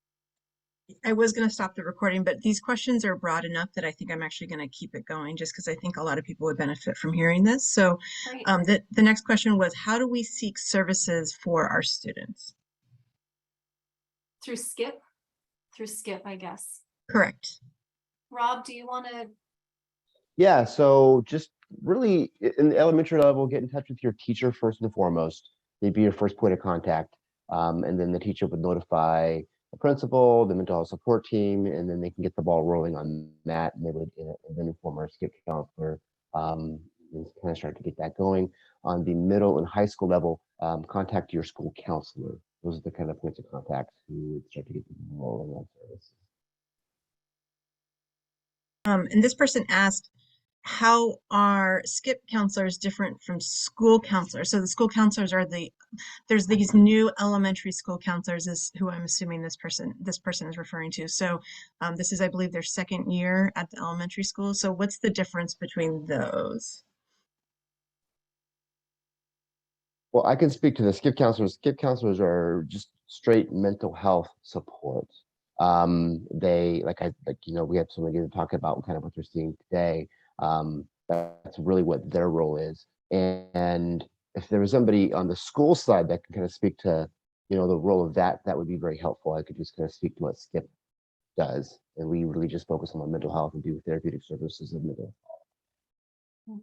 I was going to stop the recording, but these questions are broad enough that I think I'm actually going to keep it going just because I think a lot of people would benefit from hearing this. So the next question was, how do we seek services for our students? Through SCIP? Through SCIP, I guess. Correct. Rob, do you want to? Yeah, so just really in the elementary level, get in touch with your teacher first and foremost. They'd be your first point of contact. And then the teacher would notify the principal, the mental health support team, and then they can get the ball rolling on that. And they would then inform our SCIP counselor and kind of start to get that going. On the middle and high school level, contact your school counselor. Those are the kind of points of contact who would start to get the ball rolling on services. And this person asked, how are SCIP counselors different from school counselors? So the school counselors are there's these new elementary school counselors is who I'm assuming this person is referring to. So this is, I believe, their second year at the elementary school. So what's the difference between those? Well, I can speak to the SCIP counselors. SCIP counselors are just straight mental health support. They we have somebody to talk about kind of what they're seeing today. That's really what their role is. And if there was somebody on the school side that can kind of speak to, the role of that would be very helpful. I could just kind of speak to what SCIP does. And we really just focus on mental health and do therapeutic services of mental health.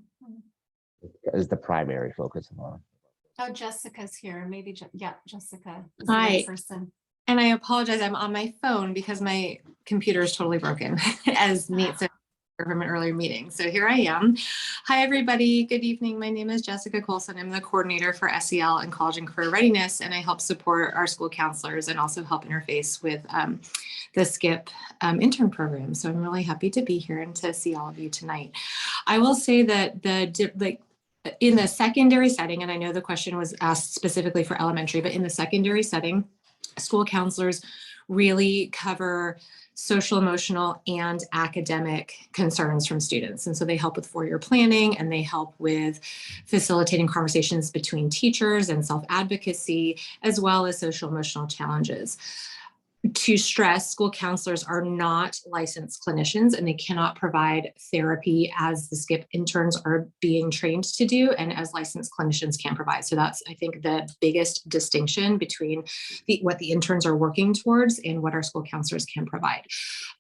Is the primary focus of our. Oh, Jessica's here. Maybe, yeah, Jessica is the Hi. right person. And I apologize, I'm on my phone because my computer is totally broken, as Nate said from an earlier meeting. So here I am. Hi, everybody. Good evening. My name is Jessica Colson. I'm the coordinator for SEL and College and Career Readiness, and I help support our school counselors and also help interface with the SKIP intern program. So I'm really happy to be here and to see all of you tonight. I will say that in the secondary setting, and I know the question was asked specifically for elementary, but in the secondary setting, school counselors really cover social, emotional, and academic concerns from students. And so they help with four-year planning, and they help with facilitating conversations between teachers and self-advocacy, as well as social emotional challenges. To stress, school counselors are not licensed clinicians, and they cannot provide therapy as the SKIP interns are being trained to do and as licensed clinicians can provide. So that's, I think, the biggest distinction between what the interns are working towards and what our school counselors can provide.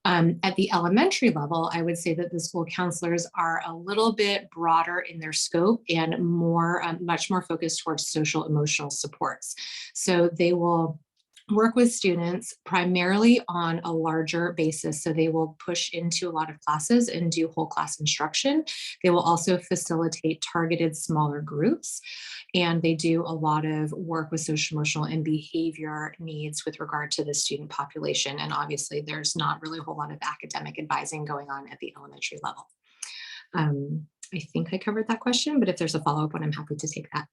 At the elementary level, I would say that the school counselors are a little bit broader in their scope and much more focused towards social emotional supports. So they will work with students primarily on a larger basis. So they will push into a lot of classes and do whole class instruction. They will also facilitate targeted smaller groups. And they do a lot of work with social, emotional, and behavior needs with regard to the student population. And obviously there's not really a whole lot of academic advising going on at the elementary level. I think I covered that question, but if there's a follow-up one, I'm happy to take that.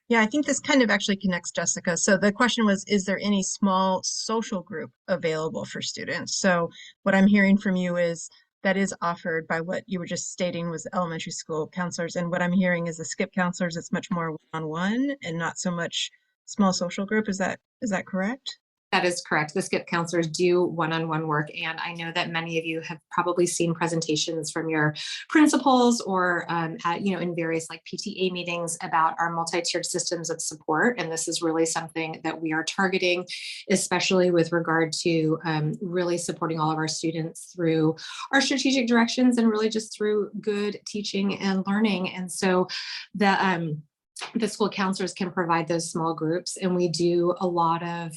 Yeah, I think this kind of actually connects, Jessica. So the question was, is there any small social group available for students? So what I'm hearing from you is that is offered by what you were just stating was elementary school counselors. And what I'm hearing is the SKIP counselors, it's much more one-on-one and not so much small social group. Is that correct? That is correct. The SKIP counselors do one-on-one work. And I know that many of you have probably seen presentations from your principals or in various like PTA meetings about our multi-tiered systems of support. And this is really something that we are targeting, especially with regard to really supporting all of our students through our strategic directions and really just through good teaching and learning. And so the school counselors can provide those small groups, and we do a lot of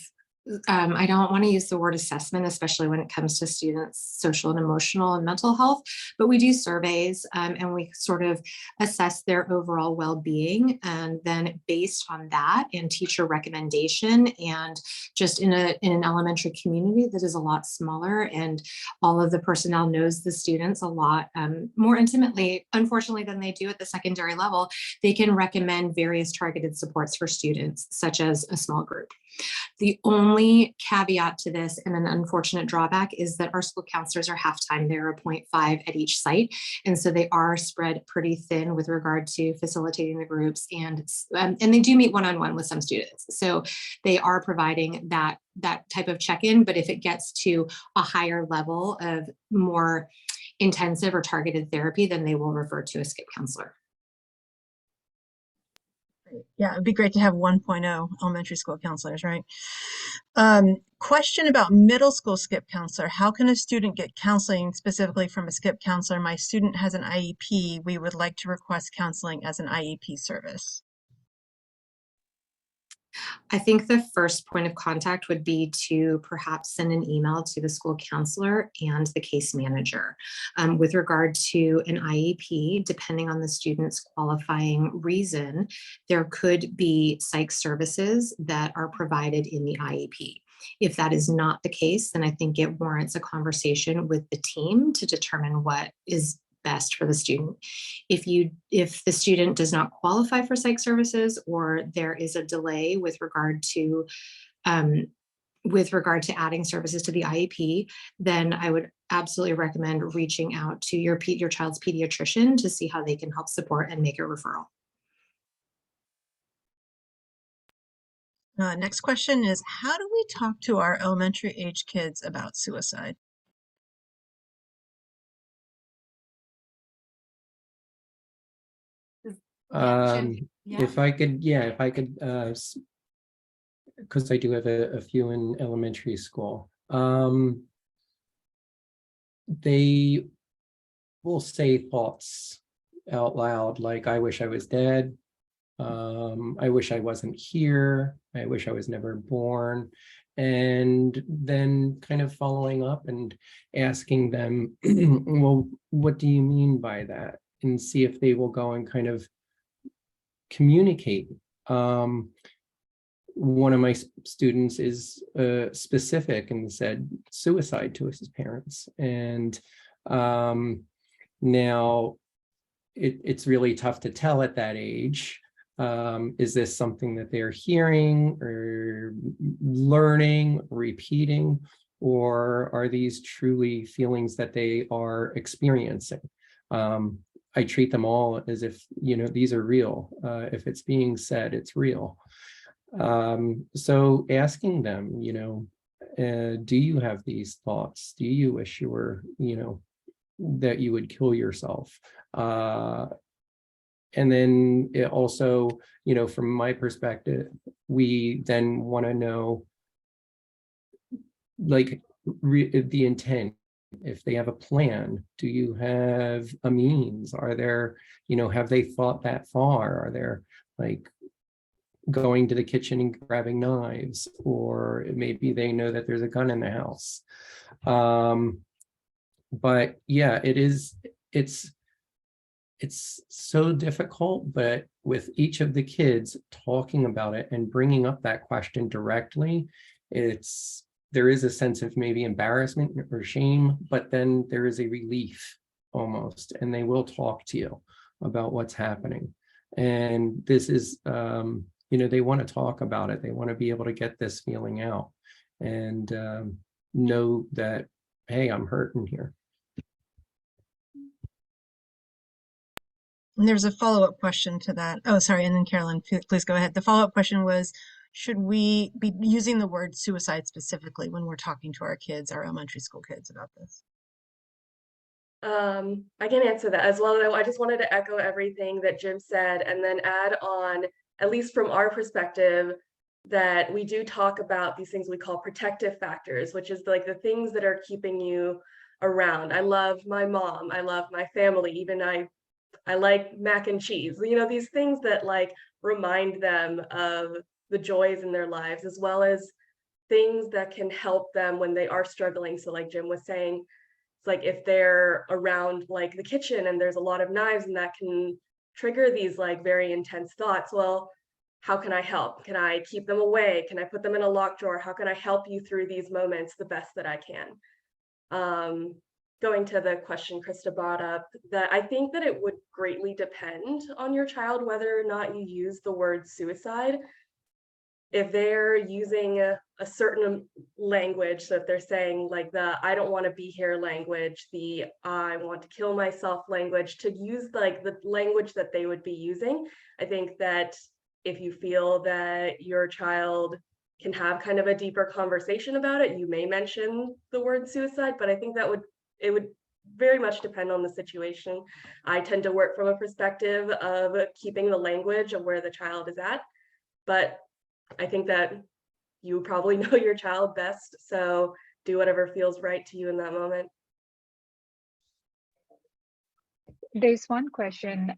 I don't want to use the word assessment, especially when it comes to students' social and emotional and mental health, but we do surveys and we sort of assess their overall well-being. And then based on that and teacher recommendation, and just in an elementary community that is a lot smaller and all of the personnel knows the students a lot more intimately, unfortunately, than they do at the secondary level, they can recommend various targeted supports for students, such as a small group. The only caveat to this and an unfortunate drawback is that our school counselors are half-time. They're a 0.5 at each site. And so they are spread pretty thin with regard to facilitating the groups, and they do meet one-on-one with some students. So they are providing that type of check-in, but if it gets to a higher level of more intensive or targeted therapy, then they will refer to a SKIP counselor. Yeah, it'd be great to have 1.0 elementary school counselors, right? Question about middle school SKIP counselor. How can a student get counseling specifically from a SKIP counselor? My student has an IEP. We would like to request counseling as an IEP service. I think the first point of contact would be to perhaps send an email to the school counselor and the case manager. With regard to an IEP, depending on the student's qualifying reason, there could be psych services that are provided in the IEP. If that is not the case, then I think it warrants a conversation with the team to determine what is best for the student. If the student does not qualify for psych services, or there is a delay with regard to adding services to the IEP, then I would absolutely recommend reaching out to your child's pediatrician to see how they can help support and make a referral. Next question is, how do we talk to our elementary age kids about suicide? If I could, because I do have a few in elementary school. They will say thoughts out loud like, I wish I was dead. I wish I wasn't here. I wish I was never born. And then kind of following up and asking them, well, what do you mean by that? And see if they will go and kind of communicate. One of my students is specific and said suicide to his parents. And now it's really tough to tell at that age. Is this something that they're hearing or learning, repeating, or are these truly feelings that they are experiencing? I treat them all as if, these are real. If it's being said, it's real. So asking them, do you have these thoughts? Do you wish you were, that you would kill yourself? And then it also, from my perspective, we then want to know, like, the intent. If they have a plan, do you have a means? Are there, have they thought that far? Are there like going to the kitchen and grabbing knives, or maybe they know that there's a gun in the house? But yeah, it's so difficult, but with each of the kids talking about it and bringing up that question directly, there is a sense of maybe embarrassment or shame, but then there is a relief almost, and they will talk to you about what's happening. And this is, they want to talk about it. They want to be able to get this feeling out and know that, hey, I'm hurting here. And there's a follow-up question to that. Oh, sorry. And then Carolyn, please go ahead. The follow-up question was, should we be using the word suicide specifically when we're talking to our kids, our elementary school kids, about this? I can answer that as well. Though I just wanted to echo everything that Jim said and then add on, at least from our perspective, that we do talk about these things we call protective factors, which is like the things that are keeping you around. I love my mom. I love my family. Even I like mac and cheese. These things that like remind them of the joys in their lives, as well as things that can help them when they are struggling. So like Jim was saying, it's like if they're around like the kitchen and there's a lot of knives and that can trigger these like very intense thoughts. Well, how can I help? Can I keep them away? Can I put them in a locked drawer? How can I help you through these moments the best that I can? Going to the question Krista brought up, that I think that it would greatly depend on your child whether or not you use the word suicide. If they're using a certain language, so if they're saying like the I don't want to be here language, the I want to kill myself language, to use like the language that they would be using, I think that if you feel that your child can have kind of a deeper conversation about it, you may mention the word suicide, but I think that it would very much depend on the situation. I tend to work from a perspective of keeping the language of where the child is at, but I think that you probably know your child best, so do whatever feels right to you in that moment. There's one question,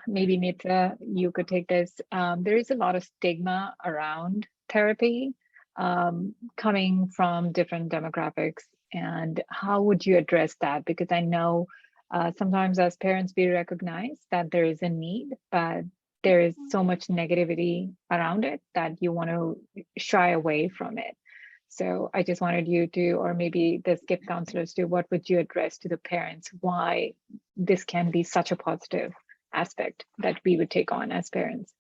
maybe Mitra, you could take this. There is a lot of stigma around therapy coming from different demographics. And how would you address that? Because I know sometimes as parents, we recognize that there is a need, but there is so much negativity around it that you want to shy away from it. So I just wanted you to, or maybe the SCIP counselors to, what would you address to the parents, why this can be such a positive aspect that we would take on as parents?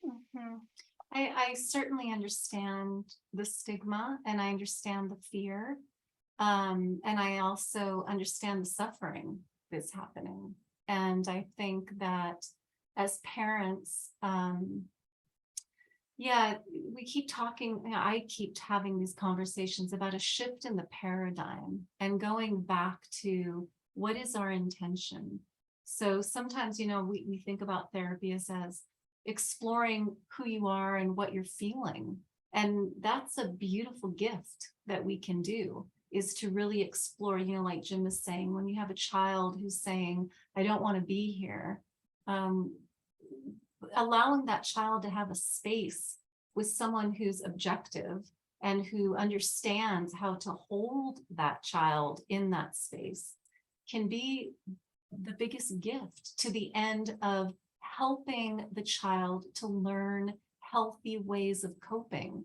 Mm-hmm. I certainly understand the stigma and I understand the fear. And I also understand the suffering that's happening. And I think that as parents, yeah, we keep talking, I keep having these conversations about a shift in the paradigm and going back to what is our intention. So sometimes, we think about therapy as exploring who you are and what you're feeling. And that's a beautiful gift that we can do, is to really explore, like Jim is saying, when you have a child who's saying, I don't want to be here. allowing that child to have a space with someone who's objective and who understands how to hold that child in that space can be the biggest gift to the end of helping the child to learn healthy ways of coping.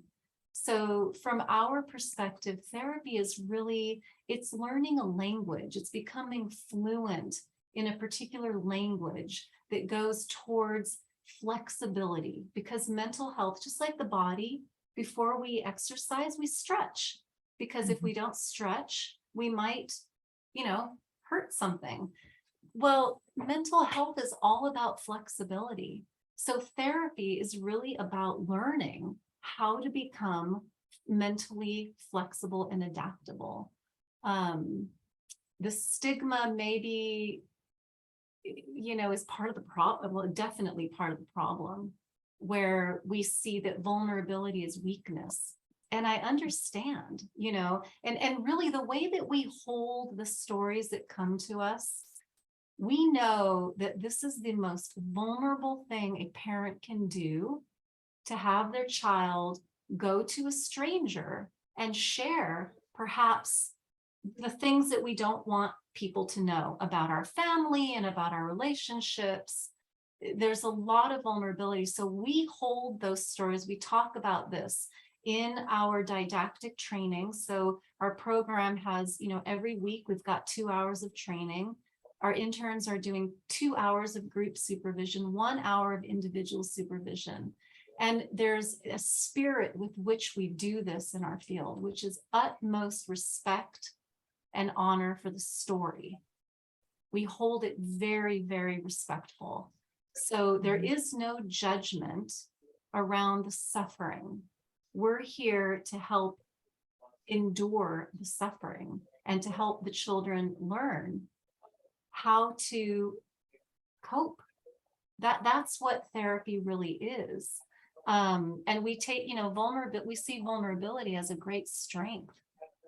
So from our perspective, therapy is really, it's learning a language. It's becoming fluent in a particular language that goes towards flexibility, because mental health, just like the body, before we exercise, we stretch, because if we don't stretch, we might, hurt something. Well, mental health is all about flexibility. So therapy is really about learning how to become mentally flexible and adaptable. The stigma maybe, is part of the problem, well, definitely part of the problem, where we see that vulnerability is weakness. And I understand, and really the way that we hold the stories that come to us, we know that this is the most vulnerable thing a parent can do, to have their child go to a stranger and share perhaps the things that we don't want people to know about our family and about our relationships. There's a lot of vulnerability. So we hold those stories. We talk about this in our didactic training. So our program has, every week we've got 2 hours of training. Our interns are doing 2 hours of group supervision, 1 hour of individual supervision. And there's a spirit with which we do this in our field, which is utmost respect and honor for the story. We hold it very, very respectful. So there is no judgment around the suffering. We're here to help endure the suffering and to help the children learn how to cope. That's what therapy really is. And we take, we see vulnerability as a great strength,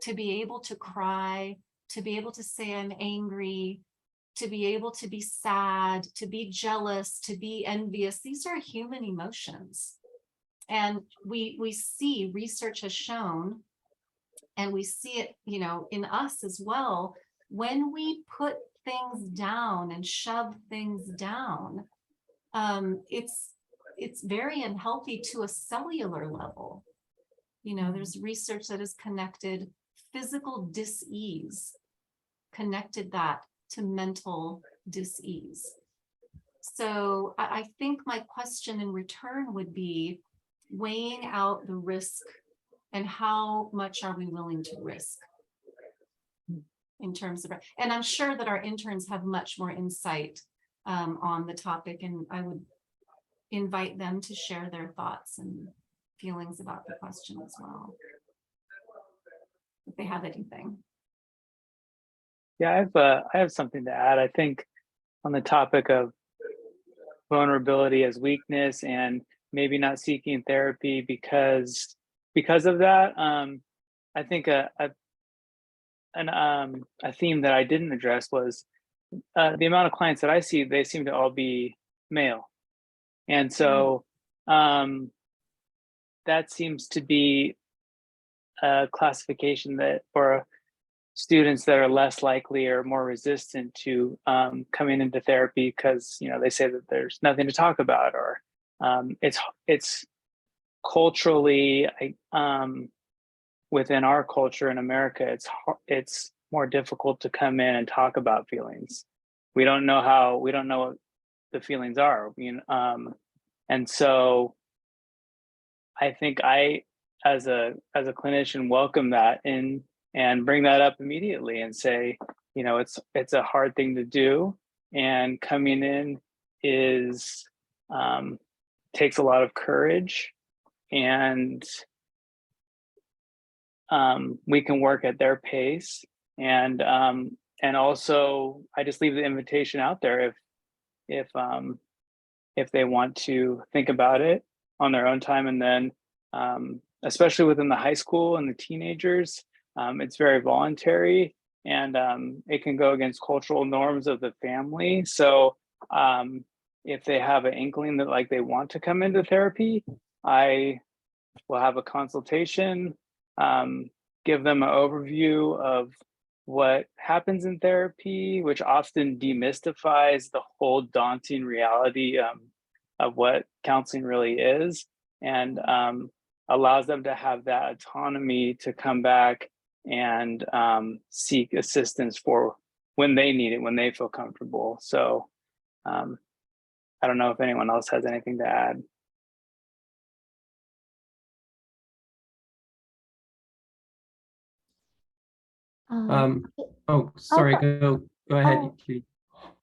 to be able to cry, to be able to say I'm angry, to be able to be sad, to be jealous, to be envious. These are human emotions. And we see, research has shown, and we see it, in us as well, when we put things down and shove things down, it's very unhealthy to a cellular level. There's research that has connected physical dis-ease, connected that to mental dis-ease. So I think my question in return would be weighing out the risk, and how much are we willing to risk in terms of, and I'm sure that our interns have much more insight on the topic, and I would invite them to share their thoughts and feelings about the question as well, if they have anything. Yeah, I have something to add. I think on the topic of vulnerability as weakness and maybe not seeking therapy because of that, I think a theme that I didn't address was the amount of clients that I see. They seem to all be male, and so that seems to be a classification that for students that are less likely or more resistant to coming into therapy, because they say that there's nothing to talk about, or it's culturally within our culture in America, it's more difficult to come in and talk about feelings. We don't know what the feelings are, and so I think I, as a clinician, welcome that in and bring that up immediately and say, it's a hard thing to do, and coming in is takes a lot of courage, and we can work at their pace, and also I just leave the invitation out there if they want to think about it on their own time, and then especially within the high school and the teenagers, it's very voluntary, and it can go against cultural norms of the family. So if they have an inkling that like they want to come into therapy, I will have a consultation, give them an overview of what happens in therapy, which often demystifies the whole daunting reality of what counseling really is, and allows them to have that autonomy to come back and seek assistance for when they need it, when they feel comfortable. So I don't know if anyone else has anything to add. Oh, Oh, sorry, sorry. go ahead. Oh,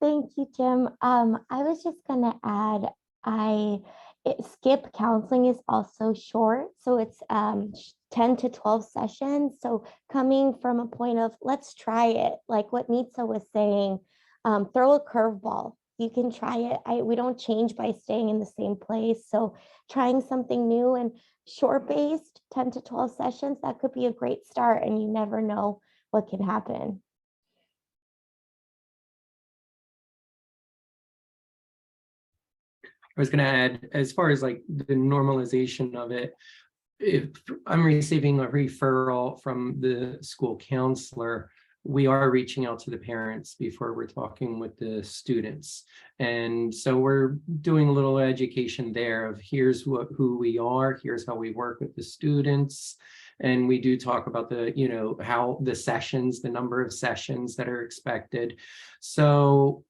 thank you, Jim. I was just gonna add, skip counseling is also short, so it's 10 to 12 sessions. So coming from a point of let's try it, like what Nitsa was saying, throw a curveball. You can try it. We don't change by staying in the same place. So trying something new and short-based 10 to 12 sessions, that could be a great start, and you never know what can happen. I was going to add, as far as like the normalization of it, if I'm receiving a referral from the school counselor, we are reaching out to the parents before we're talking with the students. And so we're doing a little education there of here's who we are, here's how we work with the students. And we do talk about the, you know, how the sessions, the number of sessions that are expected. So,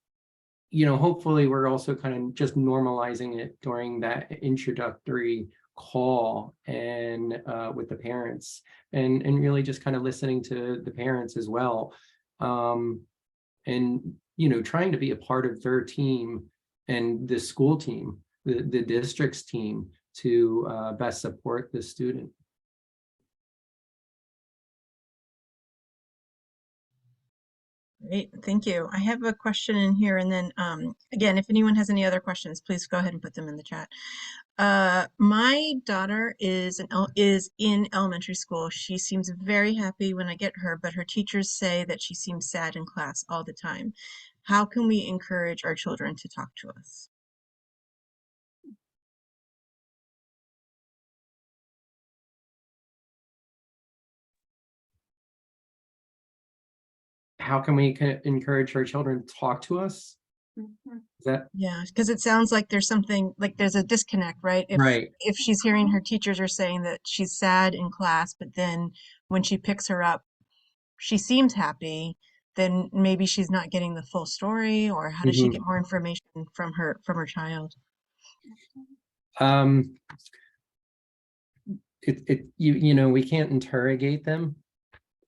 you know, hopefully we're also kind of just normalizing it during that introductory call and with the parents, and really just kind of listening to the parents as well, and you know, trying to be a part of their team and the school team, the district's team, to best support the student. Great, thank you. I have a question in here, and then again, if anyone has any other questions, please go ahead and put them in the chat. My daughter is in elementary school. She seems very happy when I get her, but her teachers say that she seems sad in class all the time. How can we encourage our children to talk to us? How can we encourage our children to talk to us? Mhm. Is that Yeah, because it sounds like there's something, like there's a disconnect, right? right? If she's hearing her teachers are saying that she's sad in class, but then when she picks her up, she seems happy, then maybe she's not getting the full story, or how does she get Mhm. more information from her child? You know, we can't interrogate them,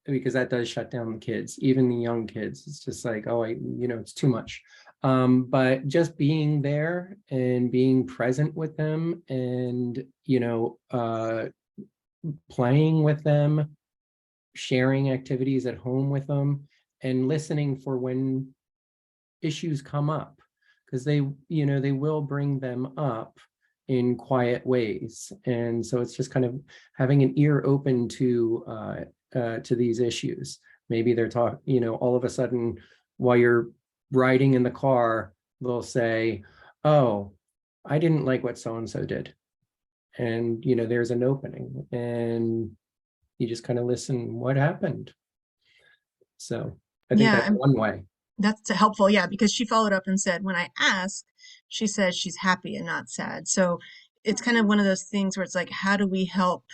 because that does shut down the kids, even the young kids. It's just like, oh, you know, it's too much. But just being there and being present with them, and, you know, playing with them, sharing activities at home with them, and listening for when issues come up, because they, you know, they will bring them up in quiet ways. And so it's just kind of having an ear open to these issues. Maybe they're talking, you know, all of a sudden while you're riding in the car, they'll say, oh, I didn't like what so-and-so did. And, you know, there's an opening, and you just kind of listen, what happened? So I think Yeah, that's one way. that's helpful. Yeah, because she followed up and said, when I asked, she says she's happy and not sad. So it's kind of one of those things where it's like, how do we help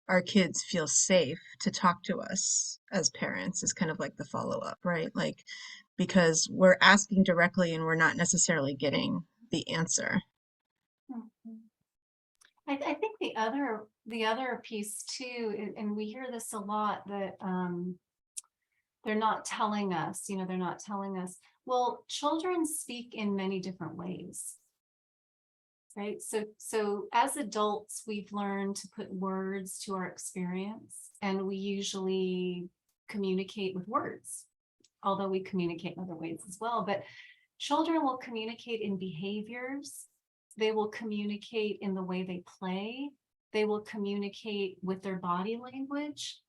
our kids feel safe to talk to us as parents, is kind of like the follow-up, right? Like, because we're asking directly and we're not necessarily getting the answer. Mhm. I think the other piece too, and we hear this a lot, that they're not telling us, you know, they're not telling us. Well, children speak in many different ways, right? So as adults, we've learned to put words to our experience, and we usually communicate with words, although we communicate in other ways as well. But children will communicate in behaviors. They will communicate in the way they play. They will communicate with their body language.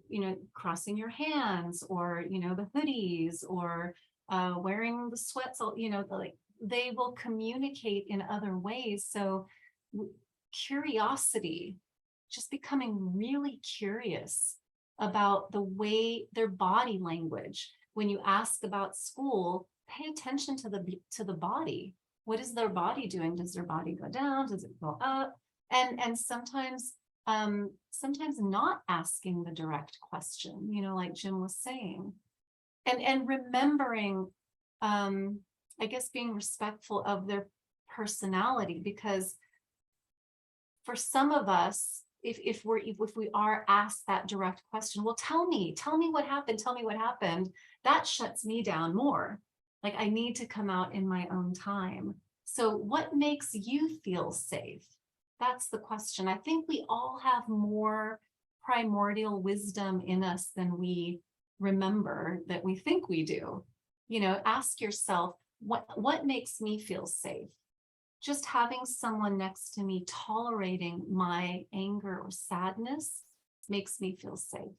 You know, crossing your hands, or, you know, the hoodies, or wearing the sweats, you know, like they will communicate in other ways. So curiosity, just becoming really curious about the way their body language. When you ask about school, pay attention to the body. What is their body doing? Does their body go down? Does it go up? And sometimes not asking the direct question, like Jim was saying, and remembering, I guess, being respectful of their personality, because for some of us, if we are asked that direct question, well, tell me what happened, that shuts me down more. Like, I need to come out in my own time. So what makes you feel safe? That's the question. I think we all have more primordial wisdom in us than we remember that we think we do. Ask yourself, what makes me feel safe? Just having someone next to me tolerating my anger or sadness makes me feel safe.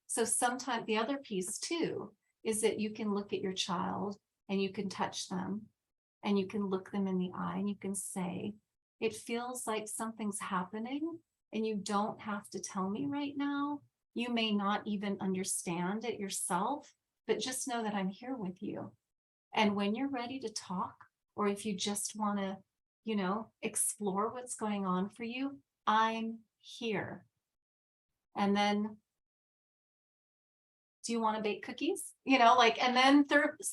So sometimes the other piece too is that you can look at your child and you can touch them and you can look them in the eye and you can say, it feels like something's happening and you don't have to tell me right now. You may not even understand it yourself, but just know that I'm here with you. And when you're ready to talk, or if you just want to, explore what's going on for you, I'm here. And then, do you want to bake cookies? And then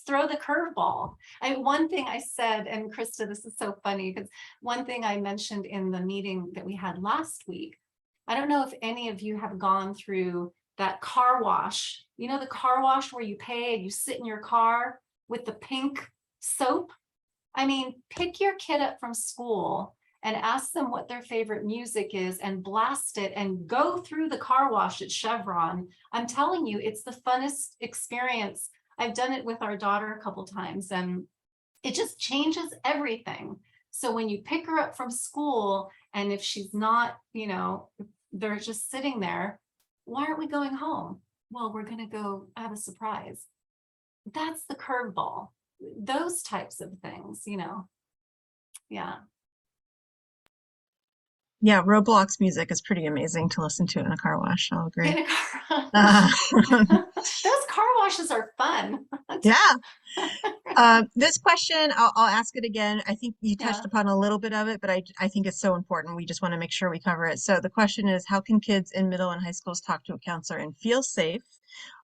throw the curveball. One thing I said, and Krista, this is so funny, because one thing I mentioned in the meeting that we had last week, I don't know if any of you have gone through that car wash, the car wash where you pay and you sit in your car with the pink soap. I mean, pick your kid up from school and ask them what their favorite music is and blast it and go through the car wash at Chevron. I'm telling you, it's the funnest experience. I've done it with our daughter a couple times and it just changes everything. So when you pick her up from school and if she's not, they're just sitting there, why aren't we going home? Well, we're going to go have a surprise. That's the curveball. Those types of things, yeah. Yeah, Roblox music is pretty amazing to listen to in a car wash. I'll agree. In a car Uh, Those car washes are fun. yeah. This question, I'll ask it again. I think you touched Yeah. upon a little bit of it, but I think it's so important. We just want to make sure we cover it. So the question is, how can kids in middle and high schools talk to a counselor and feel safe?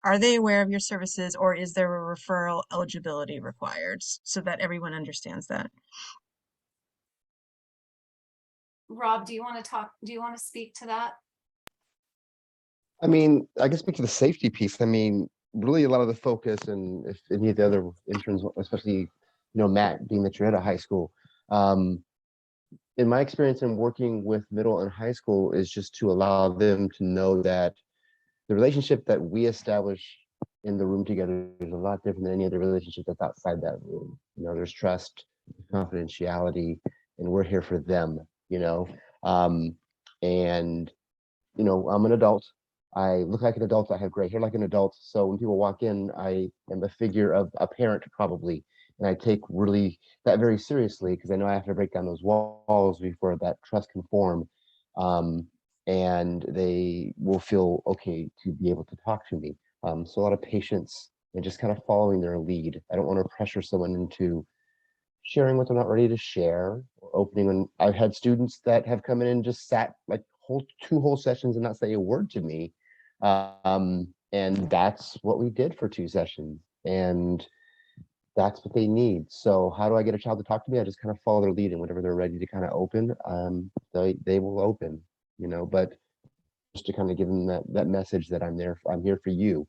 Are they aware of your services, or is there a referral eligibility required, so that everyone understands that? Rob, do you want to speak to that? I mean, I can speak to the safety piece. I mean, really a lot of the focus, and if any of the other interns, especially, Matt, being that you're at a high school, in my experience in working with middle and high school is just to allow them to know that the relationship that we establish in the room together is a lot different than any other relationship that's outside that room. There's trust, confidentiality, and we're here for them, and I'm an adult. I look like an adult. I have gray hair like an adult. So when people walk in, I am a figure of a parent probably. And I take really that very seriously because I know I have to break down those walls before that trust can form. And they will feel okay to be able to talk to me. So a lot of patience and just kind of following their lead. I don't want to pressure someone into sharing what they're not ready to share or opening. And I've had students that have come in and just sat like two whole sessions and not say a word to me. And that's what we did for 2 sessions. And that's what they need. So how do I get a child to talk to me? I just kind of follow their lead, and whenever they're ready to kind of open, they will open, but just to kind of give them that message that I'm here for you.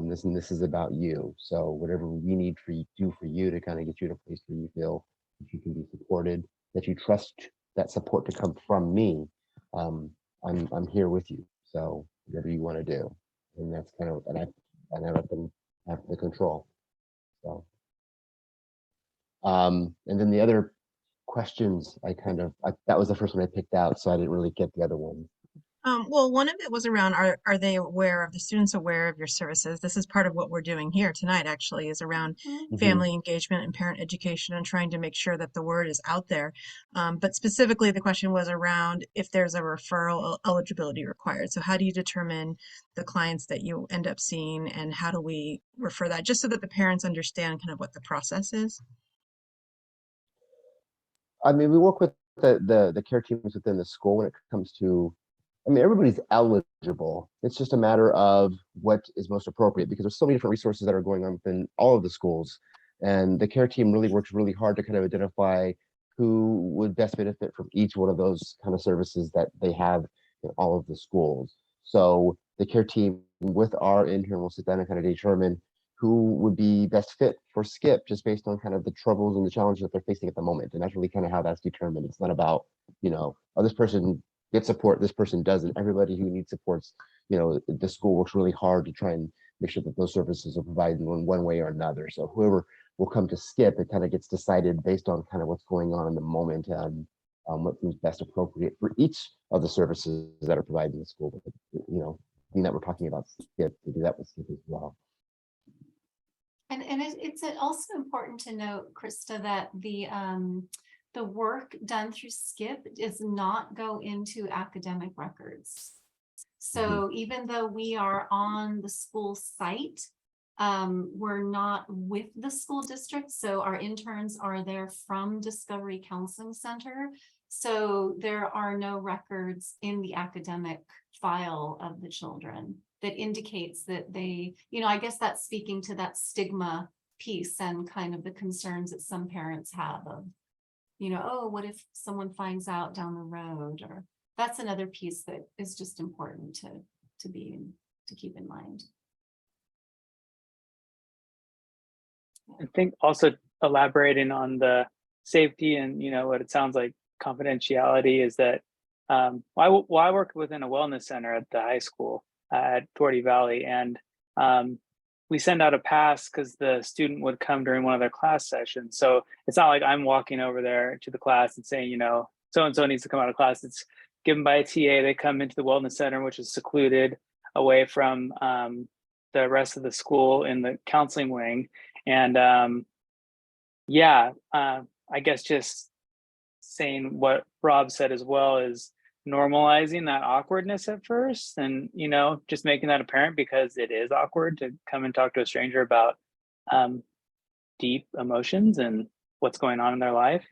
This is about you. So whatever we need do for you to kind of get you to a place where you feel that you can be supported, that you trust that support to come from me. I'm here with you. So whatever you want to do, and that's kind of, and I let them have the control. So, and then the other questions, that was the first one I picked out, so I didn't really get the other one. Well, one of it was around, are they aware of, the students aware of your services? This is part of what we're doing here tonight, actually, is around family engagement and parent education and trying to make sure that the word is out there. But specifically, the question was around if there's a referral eligibility required. So how do you determine the clients that you end up seeing, and how do we refer that, just so that the parents understand kind of what the process is? I mean, we work with the care teams within the school when it comes to, I mean, everybody's eligible. It's just a matter of what is most appropriate, because there's so many different resources that are going on within all of the schools. And the care team really works really hard to kind of identify who would best benefit from each one of those kind of services that they have in all of the schools. So the care team with our intern will sit down and kind of determine who would be best fit for SKIP, just based on kind of the troubles and the challenges that they're facing at the moment. And that's really kind of how that's determined. It's not about, oh, this person gets support, this person doesn't. Everybody who needs supports, the school works really hard to try and make sure that those services are provided in one way or another. So whoever will come to SKIP, it kind of gets decided based on kind of what's going on in the moment and what seems best appropriate for each of the services that are provided in the school. But, being that we're talking about SKIP, to do that with SKIP as well. And it's also important to note, Krista, that the work done through SKIP does not go into academic records. So even though we are on the school site, we're not with the school district. So our interns are there from Discovery Counseling Center. So there are no records in the academic file of the children that indicates that they, I guess that's speaking to that stigma piece and kind of the concerns that some parents have of, oh, what if someone finds out down the road? Or that's another piece that is just important to keep in mind. I think also elaborating on the safety and what it sounds like confidentiality is that I work within a wellness center at the high school at Thornton Valley, and we send out a pass because the student would come during one of their class sessions. So it's not like I'm walking over there to the class and saying, so-and-so needs to come out of class. It's given by a TA. They come into the wellness center, which is secluded away from the rest of the school in the counseling wing. And I guess just saying what Rob said as well is normalizing that awkwardness at first, and just making that apparent, because it is awkward to come and talk to a stranger about deep emotions and what's going on in their life,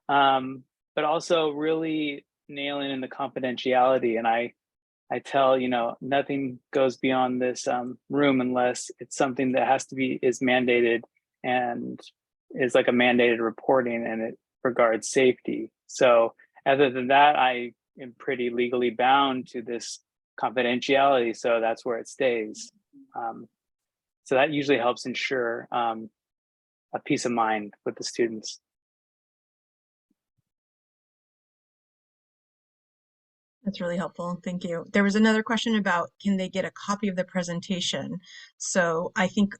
but also really nailing in the confidentiality. And I tell, nothing goes beyond this room unless it's something that is mandated and is like a mandated reporting, and it regards safety. So other than that, I am pretty legally bound to this confidentiality. So that's where it stays. So that usually helps ensure a peace of mind with the students. That's really helpful. Thank you. There was another question about, can they get a copy of the presentation? So I think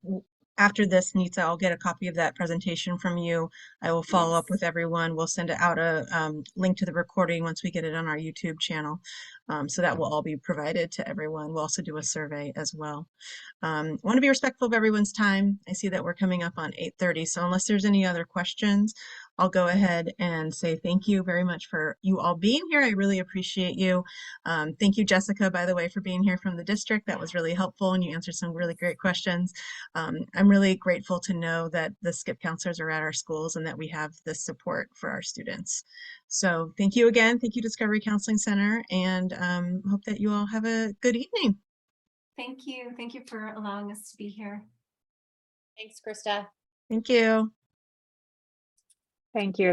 after this, Nita, I'll get a copy of that presentation from you. I will follow up with everyone. We'll send out a link to the recording once we get it on our YouTube channel. So that will all be provided to everyone. We'll also do a survey as well. I want to be respectful of everyone's time. I see that we're coming up on 8:30. So unless there's any other questions, I'll go ahead and say thank you very much for you all being here. I really appreciate you. Thank you, Jessica, by the way, for being here from the district. That was really helpful, and you answered some really great questions. I'm really grateful to know that the SKIP counselors are at our schools and that we have this support for our students. So thank you again. Thank you, Discovery Counseling Center, and hope that you all have a good evening. Thank you. Thank you for allowing us to be here. Thanks, Krista. Thank you. Thank you.